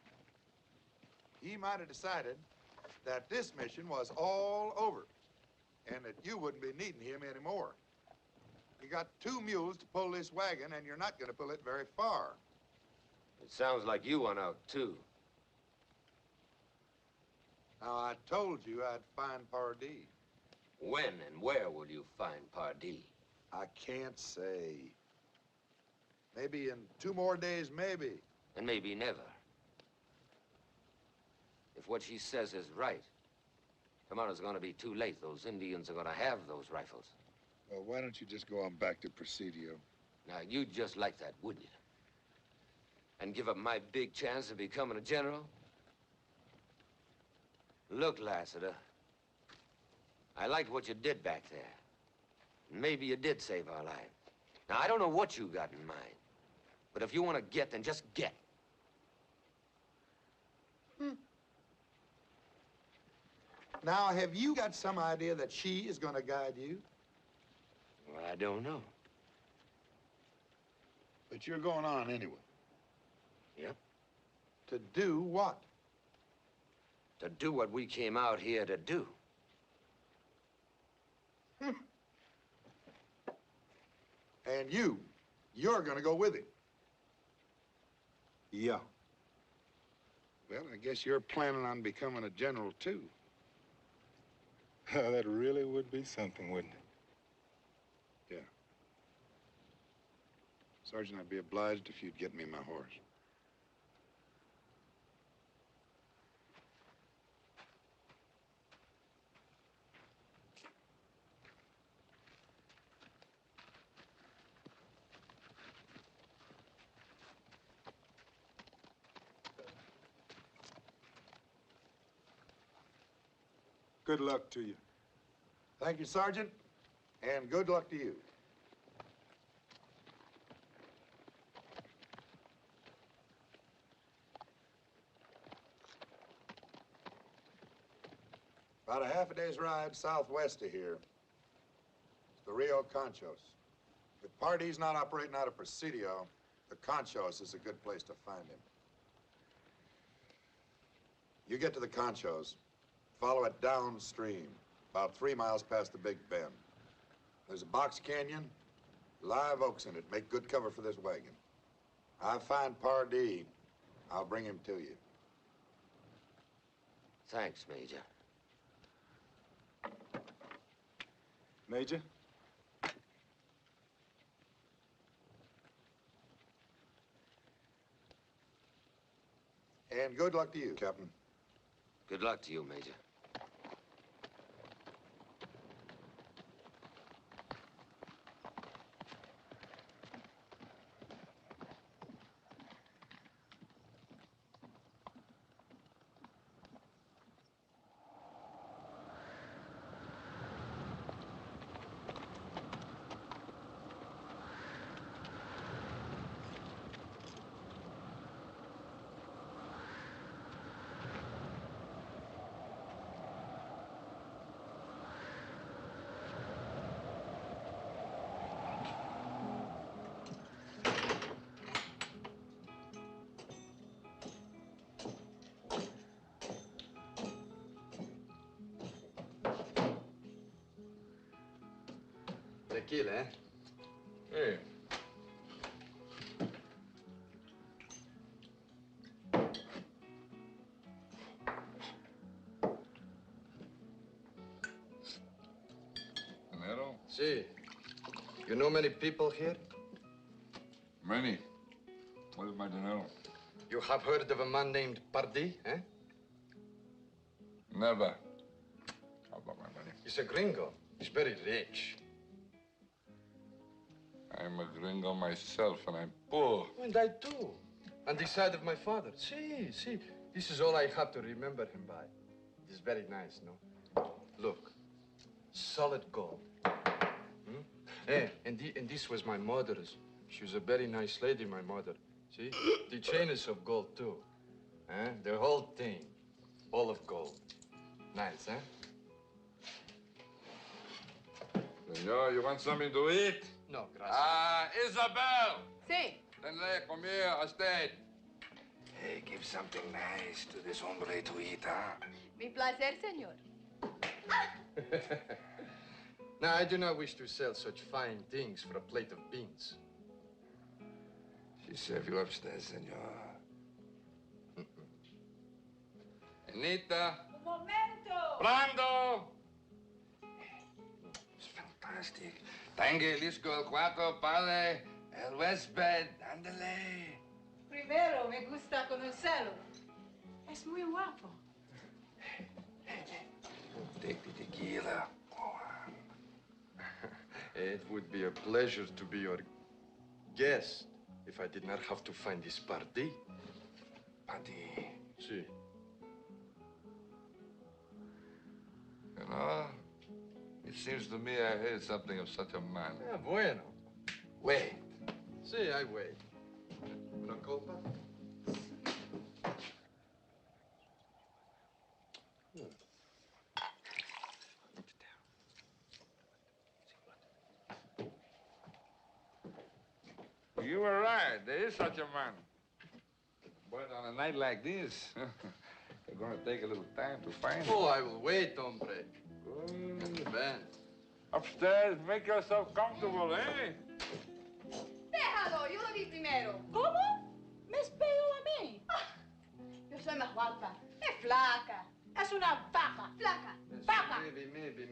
He might have decided that this mission was all over and that you wouldn't be needing him anymore. You got 2 mules to pull this wagon, and you're not going to pull it very far. It sounds like you went out, too. Now, I told you I'd find Pardee. When and where will you find Pardee? I can't say. Maybe in 2 more days, maybe. And maybe never. If what she says is right, tomorrow's gonna be too late. Those Indians are gonna have those rifles. Well, why don't you just go on back to Presidio? Now, you'd just like that, wouldn't you? And give up my big chance of becoming a general? Look, Lassiter, I liked what you did back there. Maybe you did save our lives. Now, I don't know what you got in mind, but if you want to get, then just get. Now, have you got some idea that she is going to guide you? Well, I don't know. But you're going on anyway. Yep. To do what? To do what we came out here to do. And you're going to go with him. Yeah. Well, I guess you're planning on becoming a general, too. That really would be something, wouldn't it? Yeah. Sergeant, I'd be obliged if you'd get me my horse. Good luck to you. Thank you, Sergeant, and good luck to you. About a half a day's ride southwest of here. It's the Rio Conchos. If Pardee's not operating out of Presidio, the Conchos is a good place to find him. You get to the Conchos, follow it downstream, about 3 miles past the Big Bend. There's a box canyon, live oaks in it, make good cover for this wagon. I find Pardee, I'll bring him to you. Thanks, Major. Major? And good luck to you, Captain. Good luck to you, Major. Tequila, eh? Hey. Dinero? Si. You know many people here? Many. What is my dinero? You have heard of a man named Pardee, eh? Never. How about my money? He's a gringo. He's very rich. I'm a gringo myself, and I'm poor. And I too. On the side of my father. See. This is all I have to remember him by. It is very nice, no? Look. Solid gold. Hmm? And this was my mother's. She was a very nice lady, my mother. See? The chain is of gold, too. Eh? The whole thing. All of gold. Nice, eh? Senor, you want something to eat? No, gracias. Isabel! Sí. Tenle, come here, a steak. Hey, give something nice to this hombre to eat, huh? Mi placer, señor. Now, I do not wish to sell such fine things for a plate of beans. She serve you upstairs, senor. Anita. Un momento. Brando! It's fantastic. Tangue, lisco, el cuatro, padre, el huésped, ándale. Primero me gusta conocerlo. Es muy guapo. Take the tequila. It would be a pleasure to be your guest if I did not have to find this Pardee. Pardee. Si. You know, it seems to me I heard something of such a man. Ah, bueno. Wait. Si, I wait. Una copa? You were right. There is such a man. But on a night like this, they're going to take a little time to find him. Oh, I will wait, hombre. Ben. Upstairs, make yourself comfortable, eh? Déjalo, yo lo vi primero. ¿Cómo? ¿Me espero a mí? Yo soy más guapa. Es flaca. Es una vaca. Flaca. Vaca.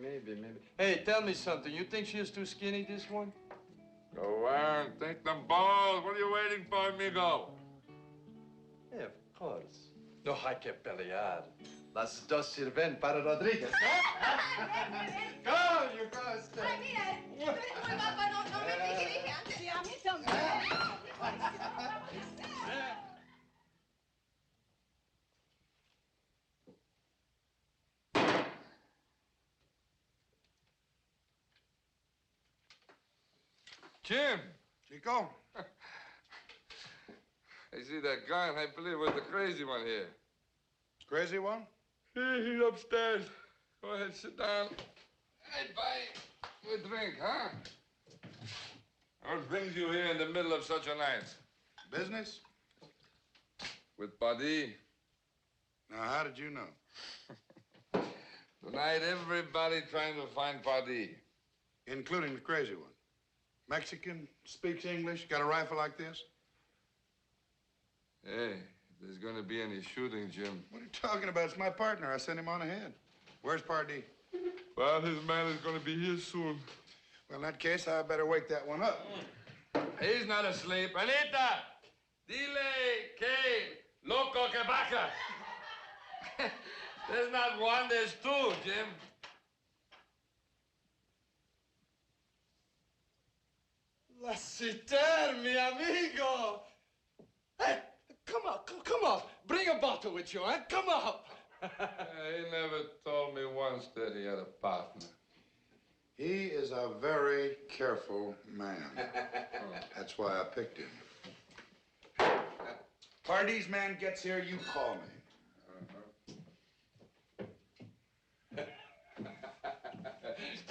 Maybe. Hey, tell me something. You think she is too skinny, this one? Go on, take them balls. What are you waiting for, amigo? Yeah, of course. No hay que pelear. Las dos sirven para Rodríguez, ¿eh? Go, you go, stay. Ay, mira, tú eres muy guapa. No me dije antes. Sí, a mí también. Jim! Chico? I see that gun. I believe it was the crazy one here. Crazy one? He's upstairs. Go ahead, sit down. Hey, bye. We drink, huh? What brings you here in the middle of such a night? Business? With Pardee. Now, how did you know? Tonight, everybody trying to find Pardee. Including the crazy one. Mexican, speaks English, got a rifle like this? Hey, if there's going to be any shooting, Jim. What are you talking about? It's my partner. I sent him on ahead. Where's Pardee? Well, his man is going to be here soon. Well, in that case, I better wake that one up. He's not asleep. Anita! Dile que loco que baja. There's not one, there's two, Jim. Lassiter, mi amigo. Hey, come on. Bring a bottle with you, huh? Come on. He never told me once that he had a partner. He is a very careful man. That's why I picked him. Pardee's man gets here, you call me.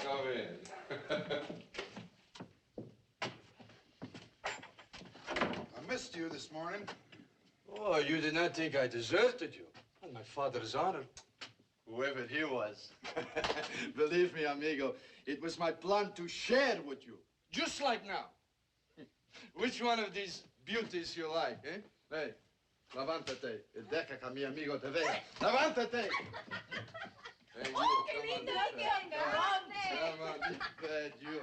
Come in. I missed you this morning. Oh, you did not think I deserted you? On my father's honor. Whoever he was. Believe me, amigo, it was my plan to share with you, just like now. Which one of these beauties you like, eh? Hey, levántate y deja que mi amigo te vea. Levántate! Hey, you, Oh, qué lindo lo que anda. Come on, you bad you.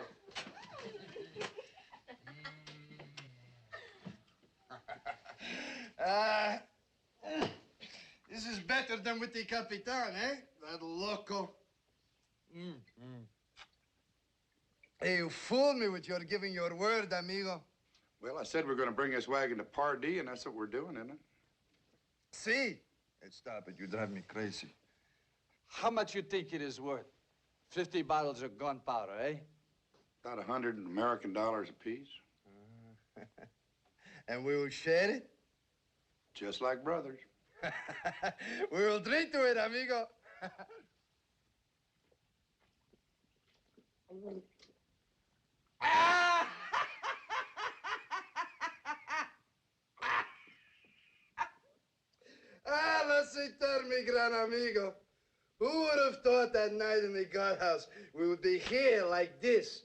This is better than with the Capitan, eh? That loco. Hey, you fooled me with your giving your word, amigo. Well, I said we're going to bring this wagon to Pardee, and that's what we're doing, isn't it? See? Hey, stop it. You drive me crazy. How much you think it is worth? 50 bottles of gunpowder, eh? About 100 American dollars apiece. And we will share it? Just like brothers. We will drink to it, amigo. Lassiter, mi gran amigo. Who would have thought that night in the guardhouse we would be here like this?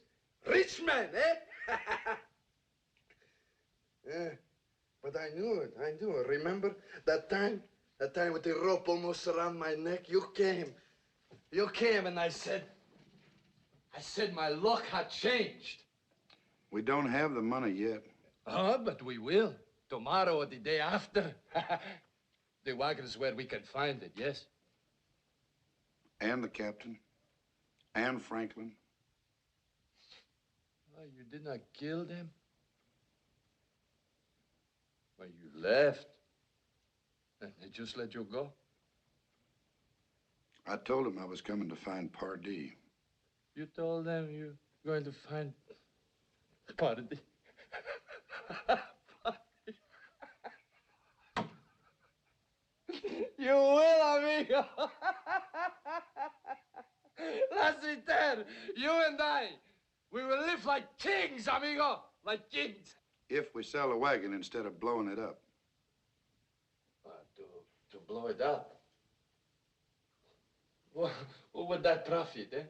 Rich man, eh? Yeah, but I knew it. Remember that time? That time with the rope almost around my neck? You came. You came and I said my luck had changed. We don't have the money yet. But we will. Tomorrow or the day after. The wagon's where we can find it, yes? And the captain. And Franklin. Oh, you did not kill them? Well, you left. And they just let you go? I told him I was coming to find Pardee. You told them you're going to find Pardee? You will, amigo. Lassiter, you and I, we will live like kings, amigo, like kings. If we sell the wagon instead of blowing it up. To blow it up? What would that profit, eh?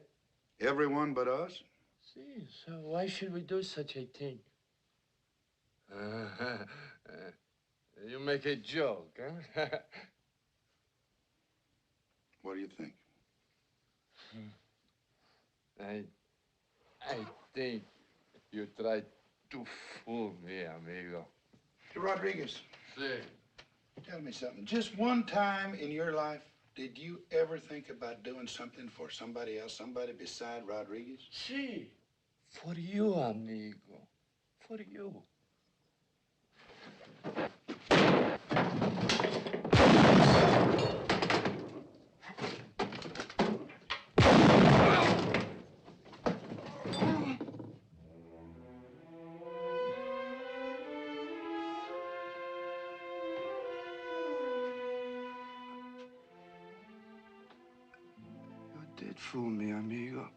Everyone but us? See, so why should we do such a thing? You make a joke, huh? What do you think? I think you tried to fool me, amigo. Hey, Rodriguez. See. Tell me something. Just one time in your life, did you ever think about doing something for somebody else, somebody beside Rodriguez? See. For you, amigo. For you. Did fool me, amigo.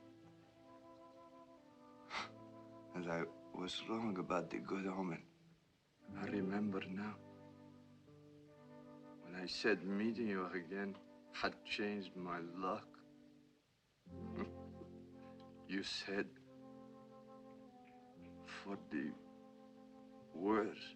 And I was wrong about the good omen. I remember now. When I said meeting you again had changed my luck. You said for the worse.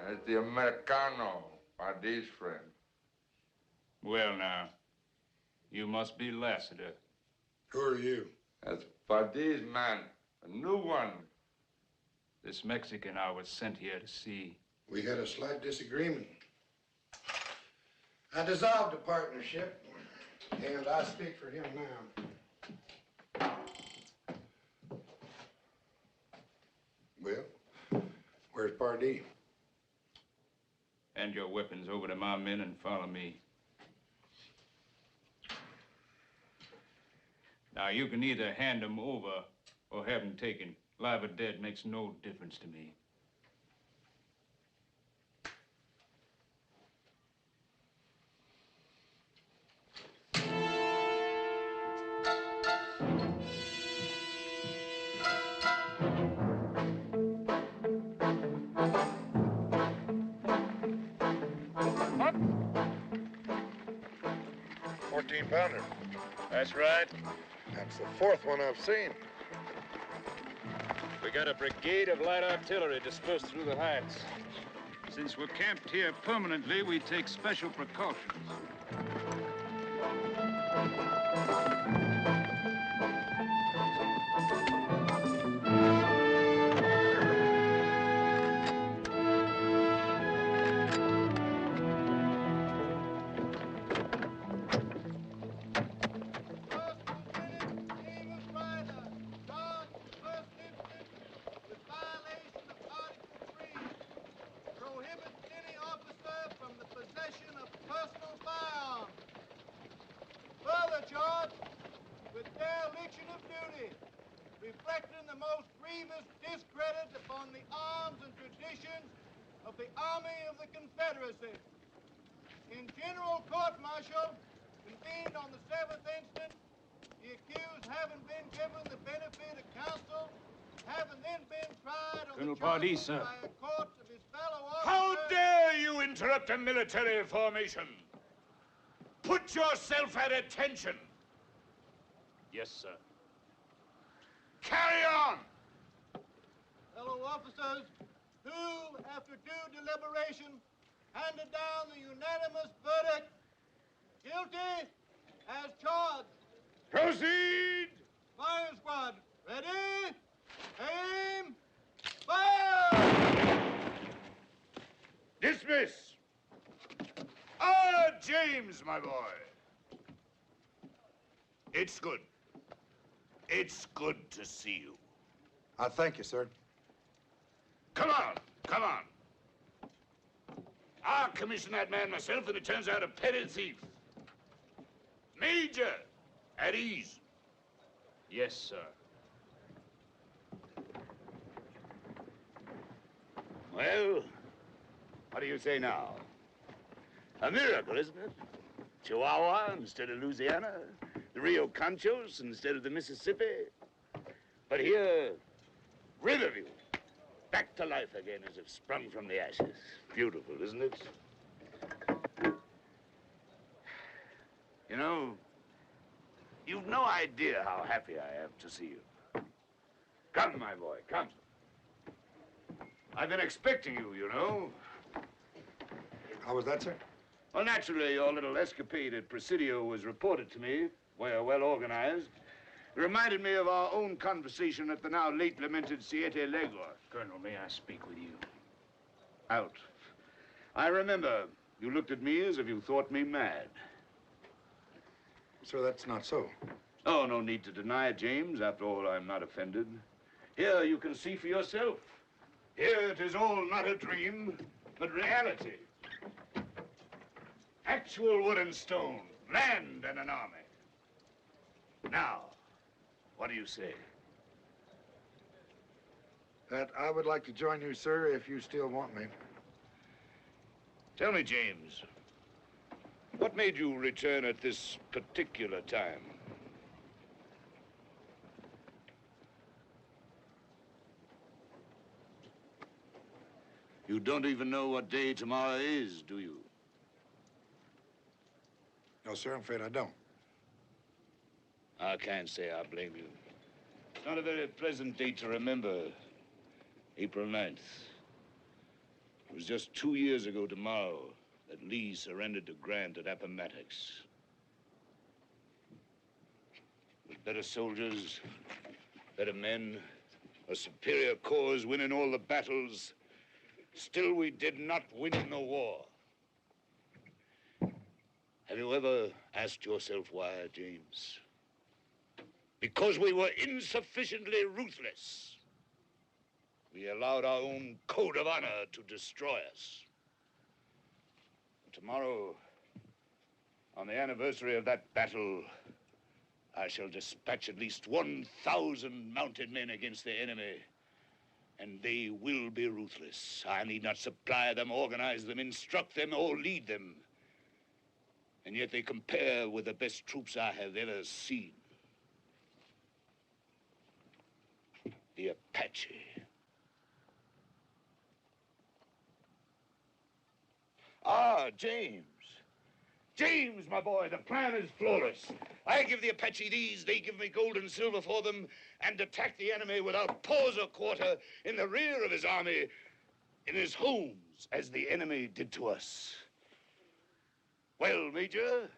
That's the Americano, Pardee's friend. Well, now, you must be Lassiter. Who are you? That's Pardee's man, a new one. This Mexican I was sent here to see. We had a slight disagreement. I dissolved the partnership, and I speak for him now. Well, where's Pardee? Hand your weapons over to my men and follow me. Now, you can either hand them over or have them taken. Live or dead makes no difference to me. What? 14-pounder. That's right. That's the fourth one I've seen. We got a brigade of light artillery dispersed through the heights. Since we're camped here permanently, we take special precautions. Reflecting the most grievous discredit upon the arms and traditions of the Army of the Confederacy. In general court-martial, convened on the 7th instant, the accused having been given the benefit of counsel, having then been tried on Colonel the charges Pardee, sir. by a court of his fellow officers... How dare you interrupt a military formation? Put yourself at attention. Yes, sir. Carry on! Fellow officers, who, after due deliberation, handed down the unanimous verdict, guilty as charged. Proceed! Fire squad, ready, aim, fire! Dismiss! Ah, James, my boy. It's good. It's good to see you. I thank you, sir. Come on, come on. I'll commission that man myself, and it turns out a petty thief. Major, at ease. Yes, sir. Well, what do you say now? A miracle, isn't it? Chihuahua instead of Louisiana, the Rio Conchos instead of the Mississippi. But here, Riverview, back to life again as if sprung from the ashes. Beautiful, isn't it? You know, you've no idea how happy I am to see you. Come, my boy, come. I've been expecting you, you know. How was that, sir? Well, naturally, your little escapade at Presidio was reported to me. We're well organized. It reminded me of our own conversation at the now late lamented Siete Legua. Colonel, may I speak with you? Out. I remember you looked at me as if you thought me mad. Sir, that's not so. Oh, no need to deny it, James. After all, I'm not offended. Here you can see for yourself. Here it is all not a dream, but reality. Actual wood and stone, land and an army. Now, what do you say? That I would like to join you, sir, if you still want me. Tell me, James, what made you return at this particular time? You don't even know what day tomorrow is, do you? No, sir, I'm afraid I don't. I can't say I blame you. It's not a very pleasant date to remember. April 9th. It was just 2 years ago tomorrow that Lee surrendered to Grant at Appomattox. With better soldiers, better men, a superior cause winning all the battles, still we did not win the war. Have you ever asked yourself why, James? Because we were insufficiently ruthless. We allowed our own code of honor to destroy us. tomorrow, on the anniversary of that battle, I shall dispatch at least 1,000 mounted men against the enemy. And they will be ruthless. I need not supply them, organize them, instruct them, or lead them. And yet they compare with the best troops I have ever seen. The Apache. Ah, James. James, my boy, the plan is flawless. I give the Apache these, they give me gold and silver for them, and attack the enemy without pause or quarter in the rear of his army, in his homes, as the enemy did to us. Well, Major,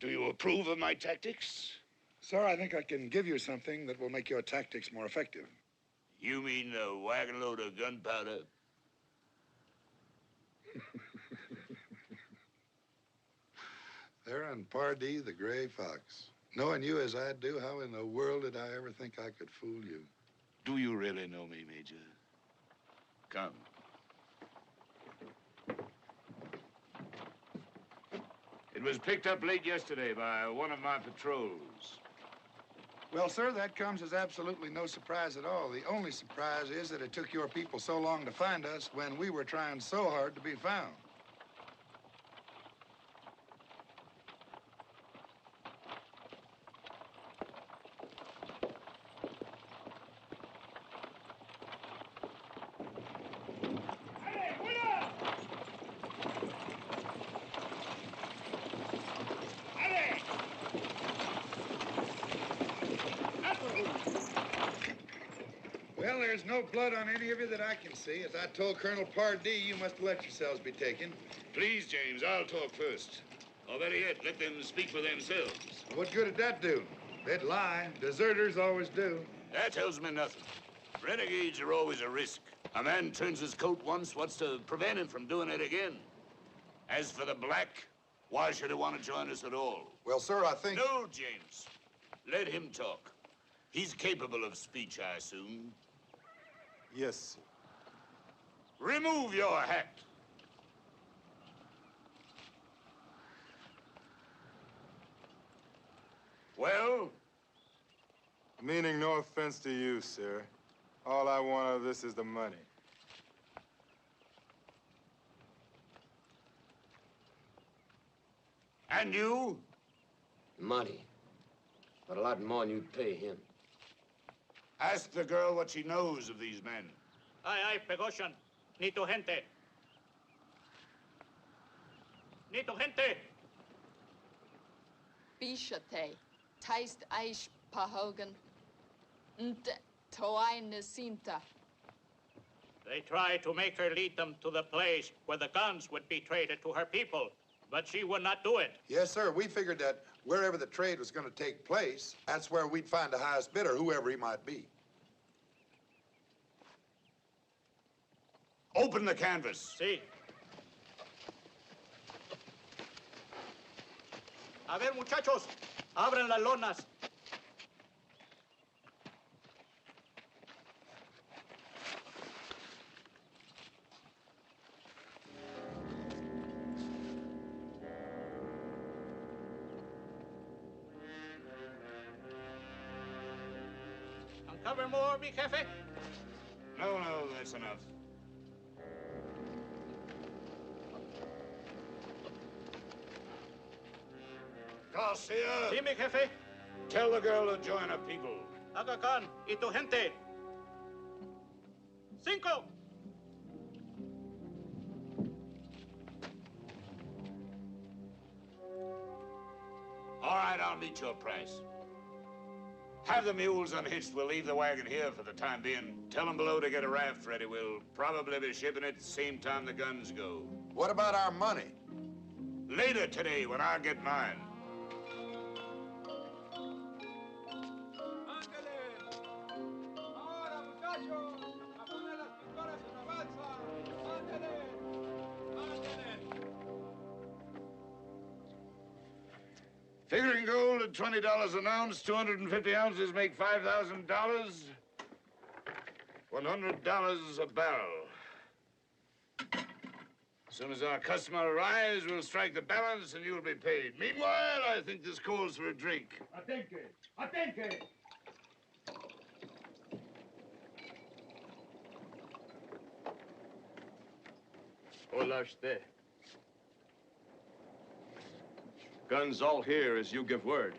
do you approve of my tactics? Sir, I think I can give you something that will make your tactics more effective. You mean a wagon load of gunpowder? There on Pardee, the gray fox. Knowing you as I do, how in the world did I ever think I could fool you? Do you really know me, Major? Come. It was picked up late yesterday by one of my patrols. Well, sir, that comes as absolutely no surprise at all. The only surprise is that it took your people so long to find us when we were trying so hard to be found. Well, there's no blood on any of you that I can see. As I told Colonel Pardee, you must let yourselves be taken. Please, James, I'll talk first. Or better yet, let them speak for themselves. What good did that do? They'd lie. Deserters always do. That tells me nothing. Renegades are always a risk. A man turns his coat once, what's to prevent him from doing it again? As for the black, why should he want to join us at all? Well, sir, I think... No, James. Let him talk. He's capable of speech, I assume. Yes, sir. Remove your hat. Well? Meaning no offense to you, sir. All I want of this is the money. And you? Money. But a lot more than you'd pay him. Ask the girl what she knows of these men. Ay, Pegoshan. Ni tu gente. Ni tu gente. Bishate, taste aish pahogan, nte toai nasinta. They tried to make her lead them to the place where the guns would be traded to her people, but she would not do it. Yes, sir. We figured that wherever the trade was going to take place, that's where we'd find the highest bidder, whoever he might be. Open the canvas. Sí. A ver, muchachos, abran las lonas. Uncover more, mi jefe? No, that's enough. Garcia! Sí, mi jefe. Tell the girl to join her people. Aga Khan y tu gente. 5. All right, I'll meet your price. Have the mules unhitched. We'll leave the wagon here for the time being. Tell them below to get a raft ready. We'll probably be shipping it at the same time the guns go. What about our money? Later today, when I get mine. Figuring gold at $20 an ounce, 250 ounces make $5,000. $100 a barrel. As soon as our customer arrives, we'll strike the balance and you'll be paid. Meanwhile, I think this calls for a drink. Atenke! Atenke! Hola usted. Guns all here as you give word.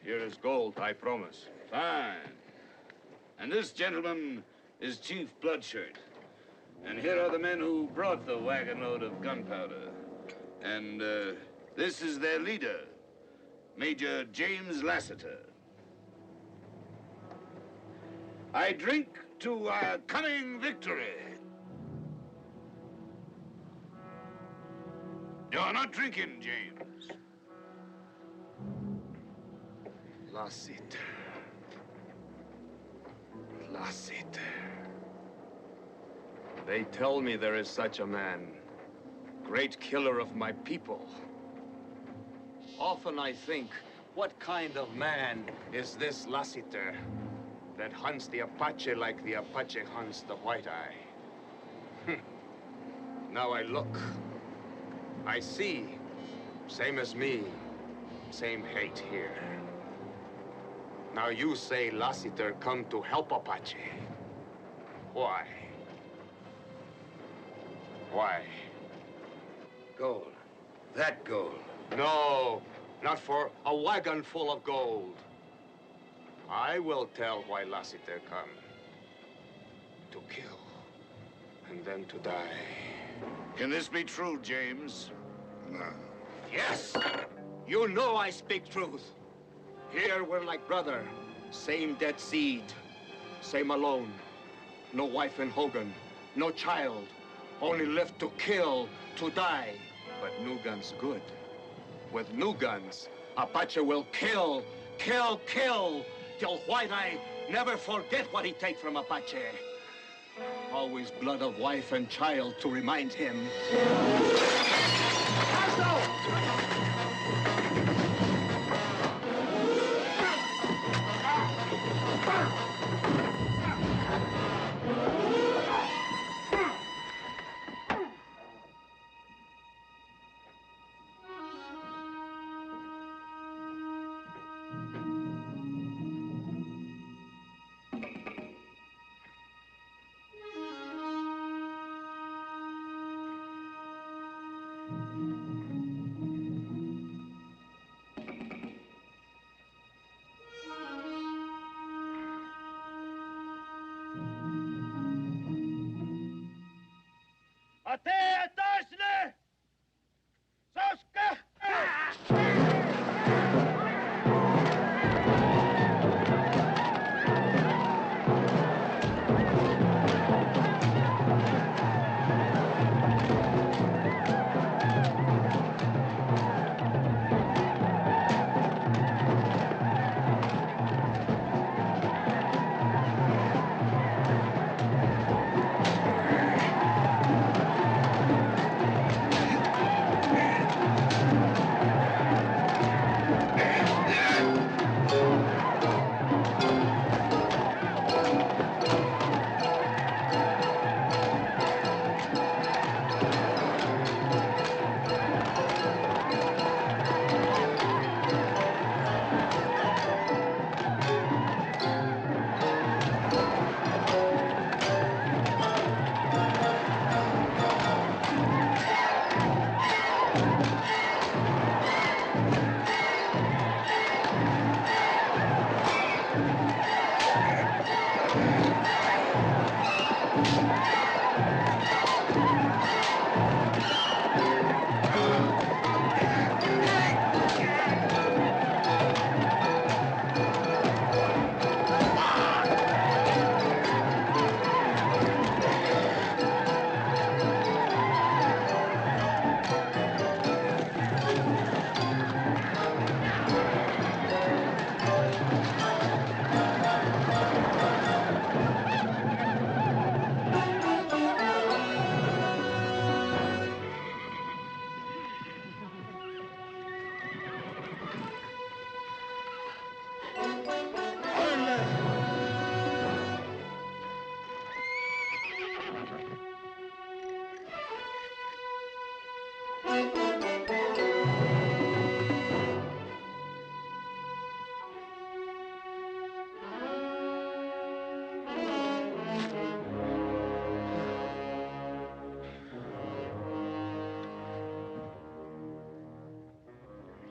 Here is gold, I promise. Fine. And this gentleman is Chief Bloodshirt. And here are the men who brought the wagon load of gunpowder. And this is their leader, Major James Lassiter. I drink to our coming victory. You're not drinking, James. Lassiter. Lassiter. They tell me there is such a man. Great killer of my people. Often I think, what kind of man is this Lassiter that hunts the Apache like the Apache hunts the White Eye? Now I look. I see. Same as me. Same hate here. Now you say Lassiter come to help Apache. Why? Why? Gold. That gold. No, not for a wagon full of gold. I will tell why Lassiter come. To kill, and then to die. Can this be true, James? No. Yes! You know I speak truth. Here we're like brother. Same dead seed. Same alone. No wife in Hogan. No child. Only left to kill, to die. But new guns good. With new guns, Apache will kill, kill, kill, till White Eye never forget what he take from Apache. Always blood of wife and child to remind him.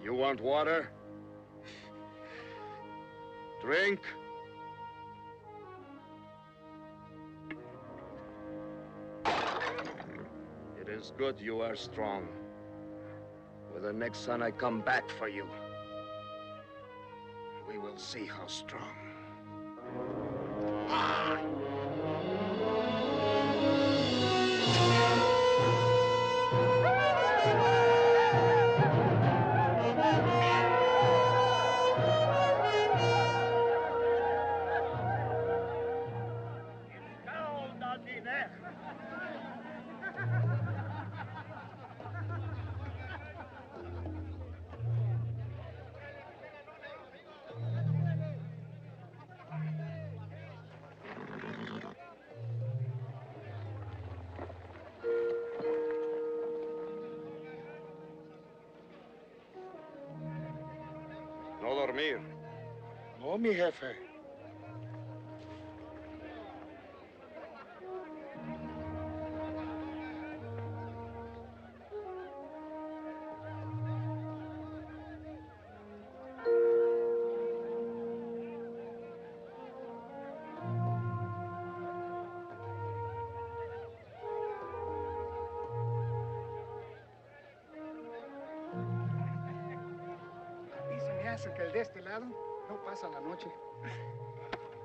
You want water? Drink? It is good you are strong. With the next son I come back for you, we will see how strong. No dormir. No, mi jefe. A mí se me hace que el de este lado no pasa la noche.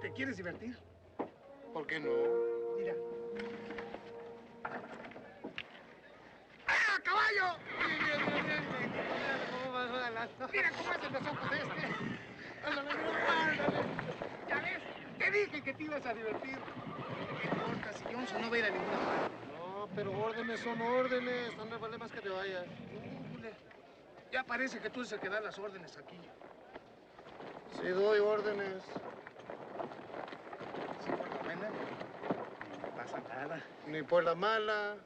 ¿Te quieres divertir? ¿Por qué no? Mira. ¡Ah, caballo! Mira cómo hacen los ojos de este. Ándale, ándale. Ya ves, te dije que te ibas a divertir. ¿Qué importa si Johnson no va a ir a ninguna parte? No, pero órdenes son órdenes. No me vale más que te vayas. Ya parece que tú eres el que da las órdenes aquí. Sí doy órdenes. ¿Sí por la buena? No pasa nada. Ni por la mala.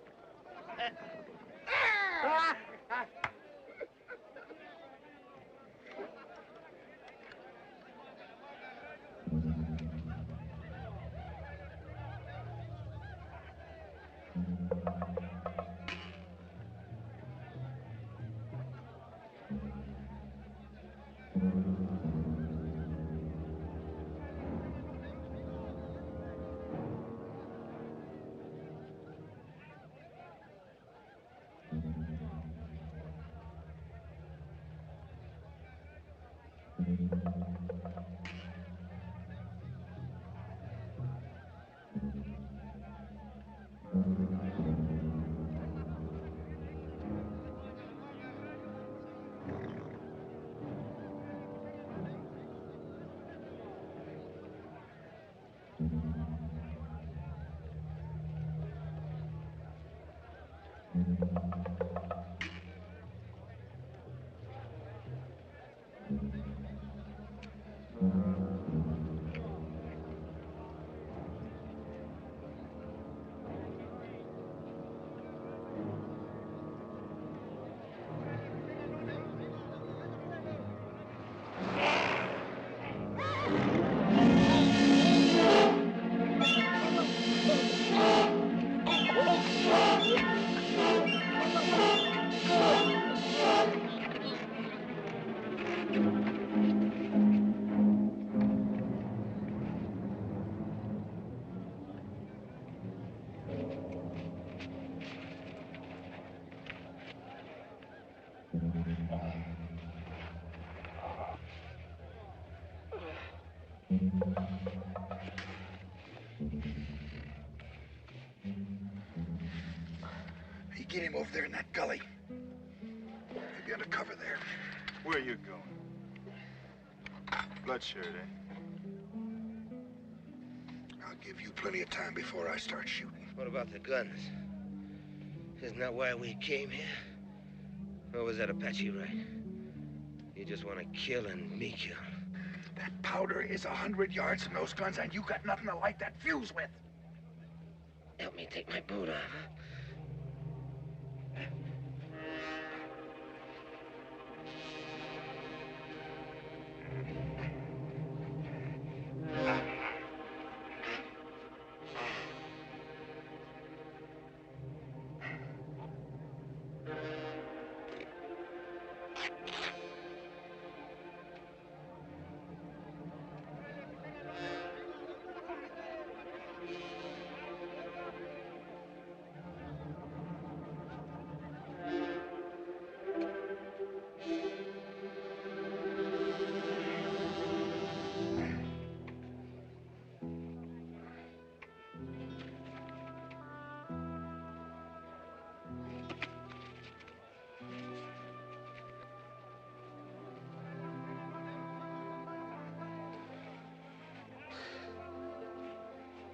Hey, get him over there in that gully. He'll be under cover there. Where are you going? Bloodshed, eh? I'll give you plenty of time before I start shooting. What about the guns? Isn't that why we came here? Or was that Apache right? You just want to kill and me kill. That powder is 100 yards from those guns, and you got nothing to light that fuse with. Help me take my boot off, huh?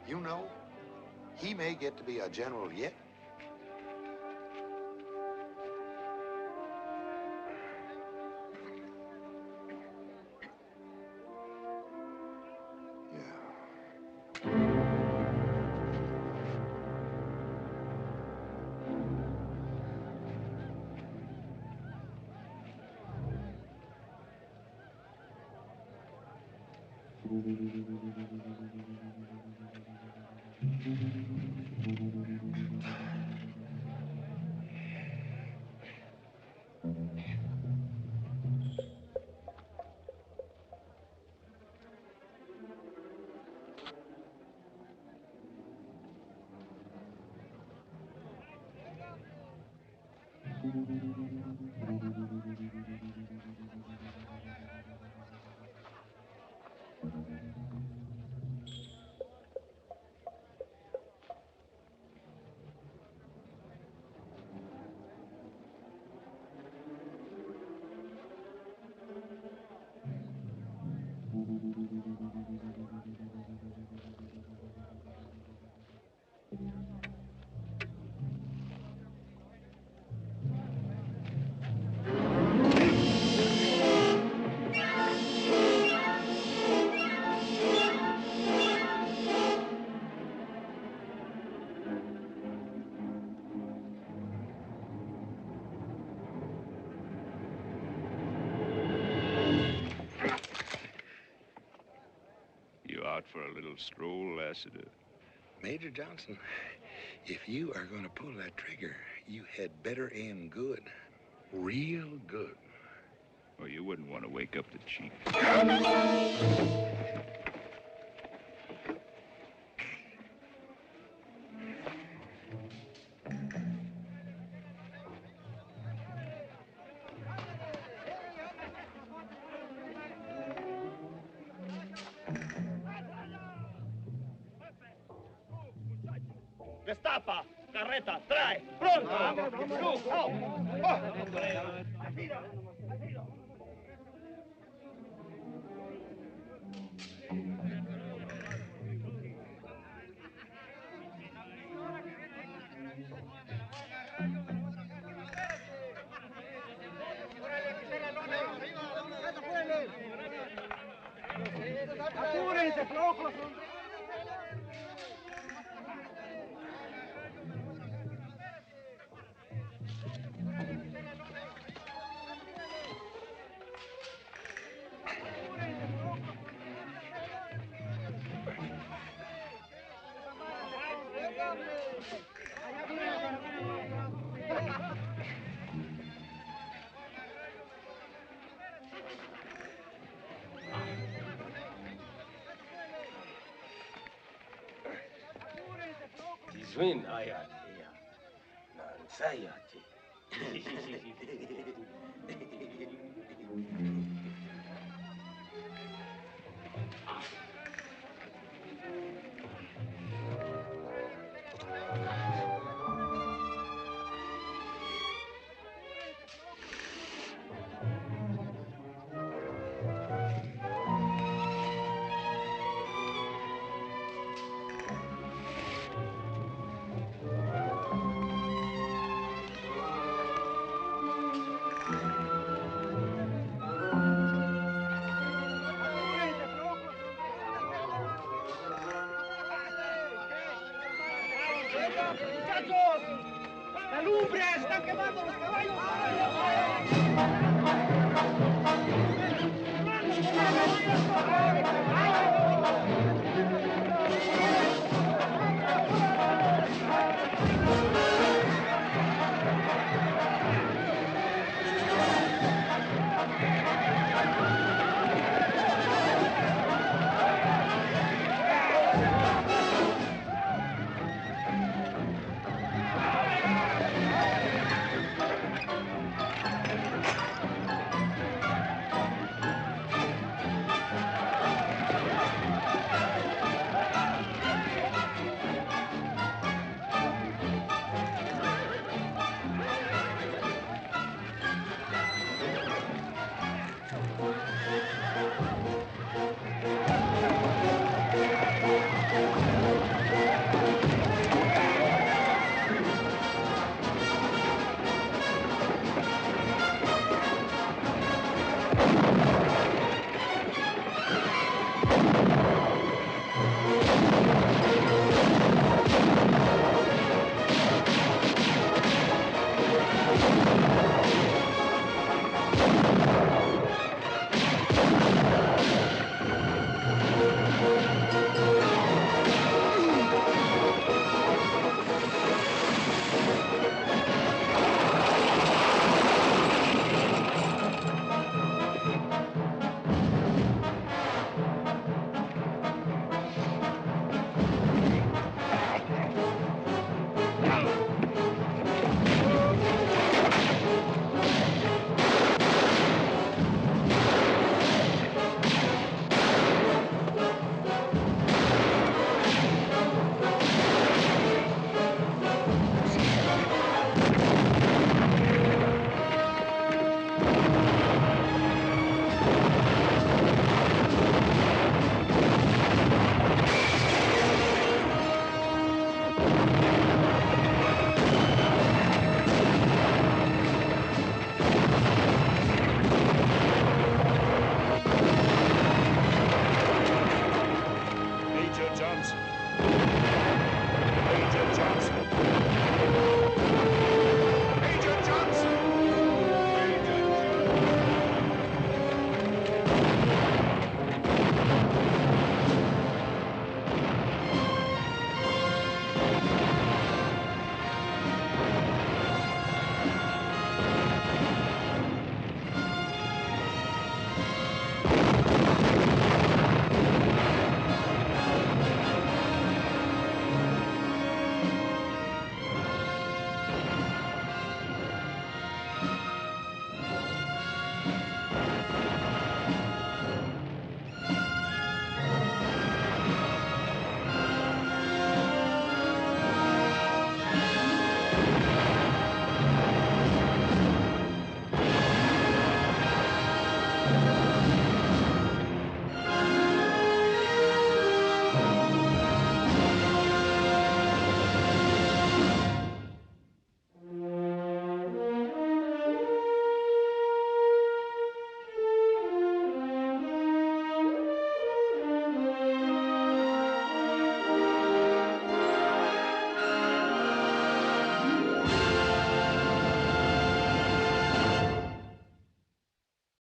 You know, he may get to be a general yet. You out for a little stroll, Lassiter? Major Johnson, if you are going to pull that trigger, you had better aim good. Real good. Well, you wouldn't want to wake up the chief. Destapa, carreta, trae, pronto. Tú, oh. Apúrense, flojos. Tizwin ayatia. Nansayati. ¡Muchachos! ¡La lumbre! ¡Están quemando los caballos!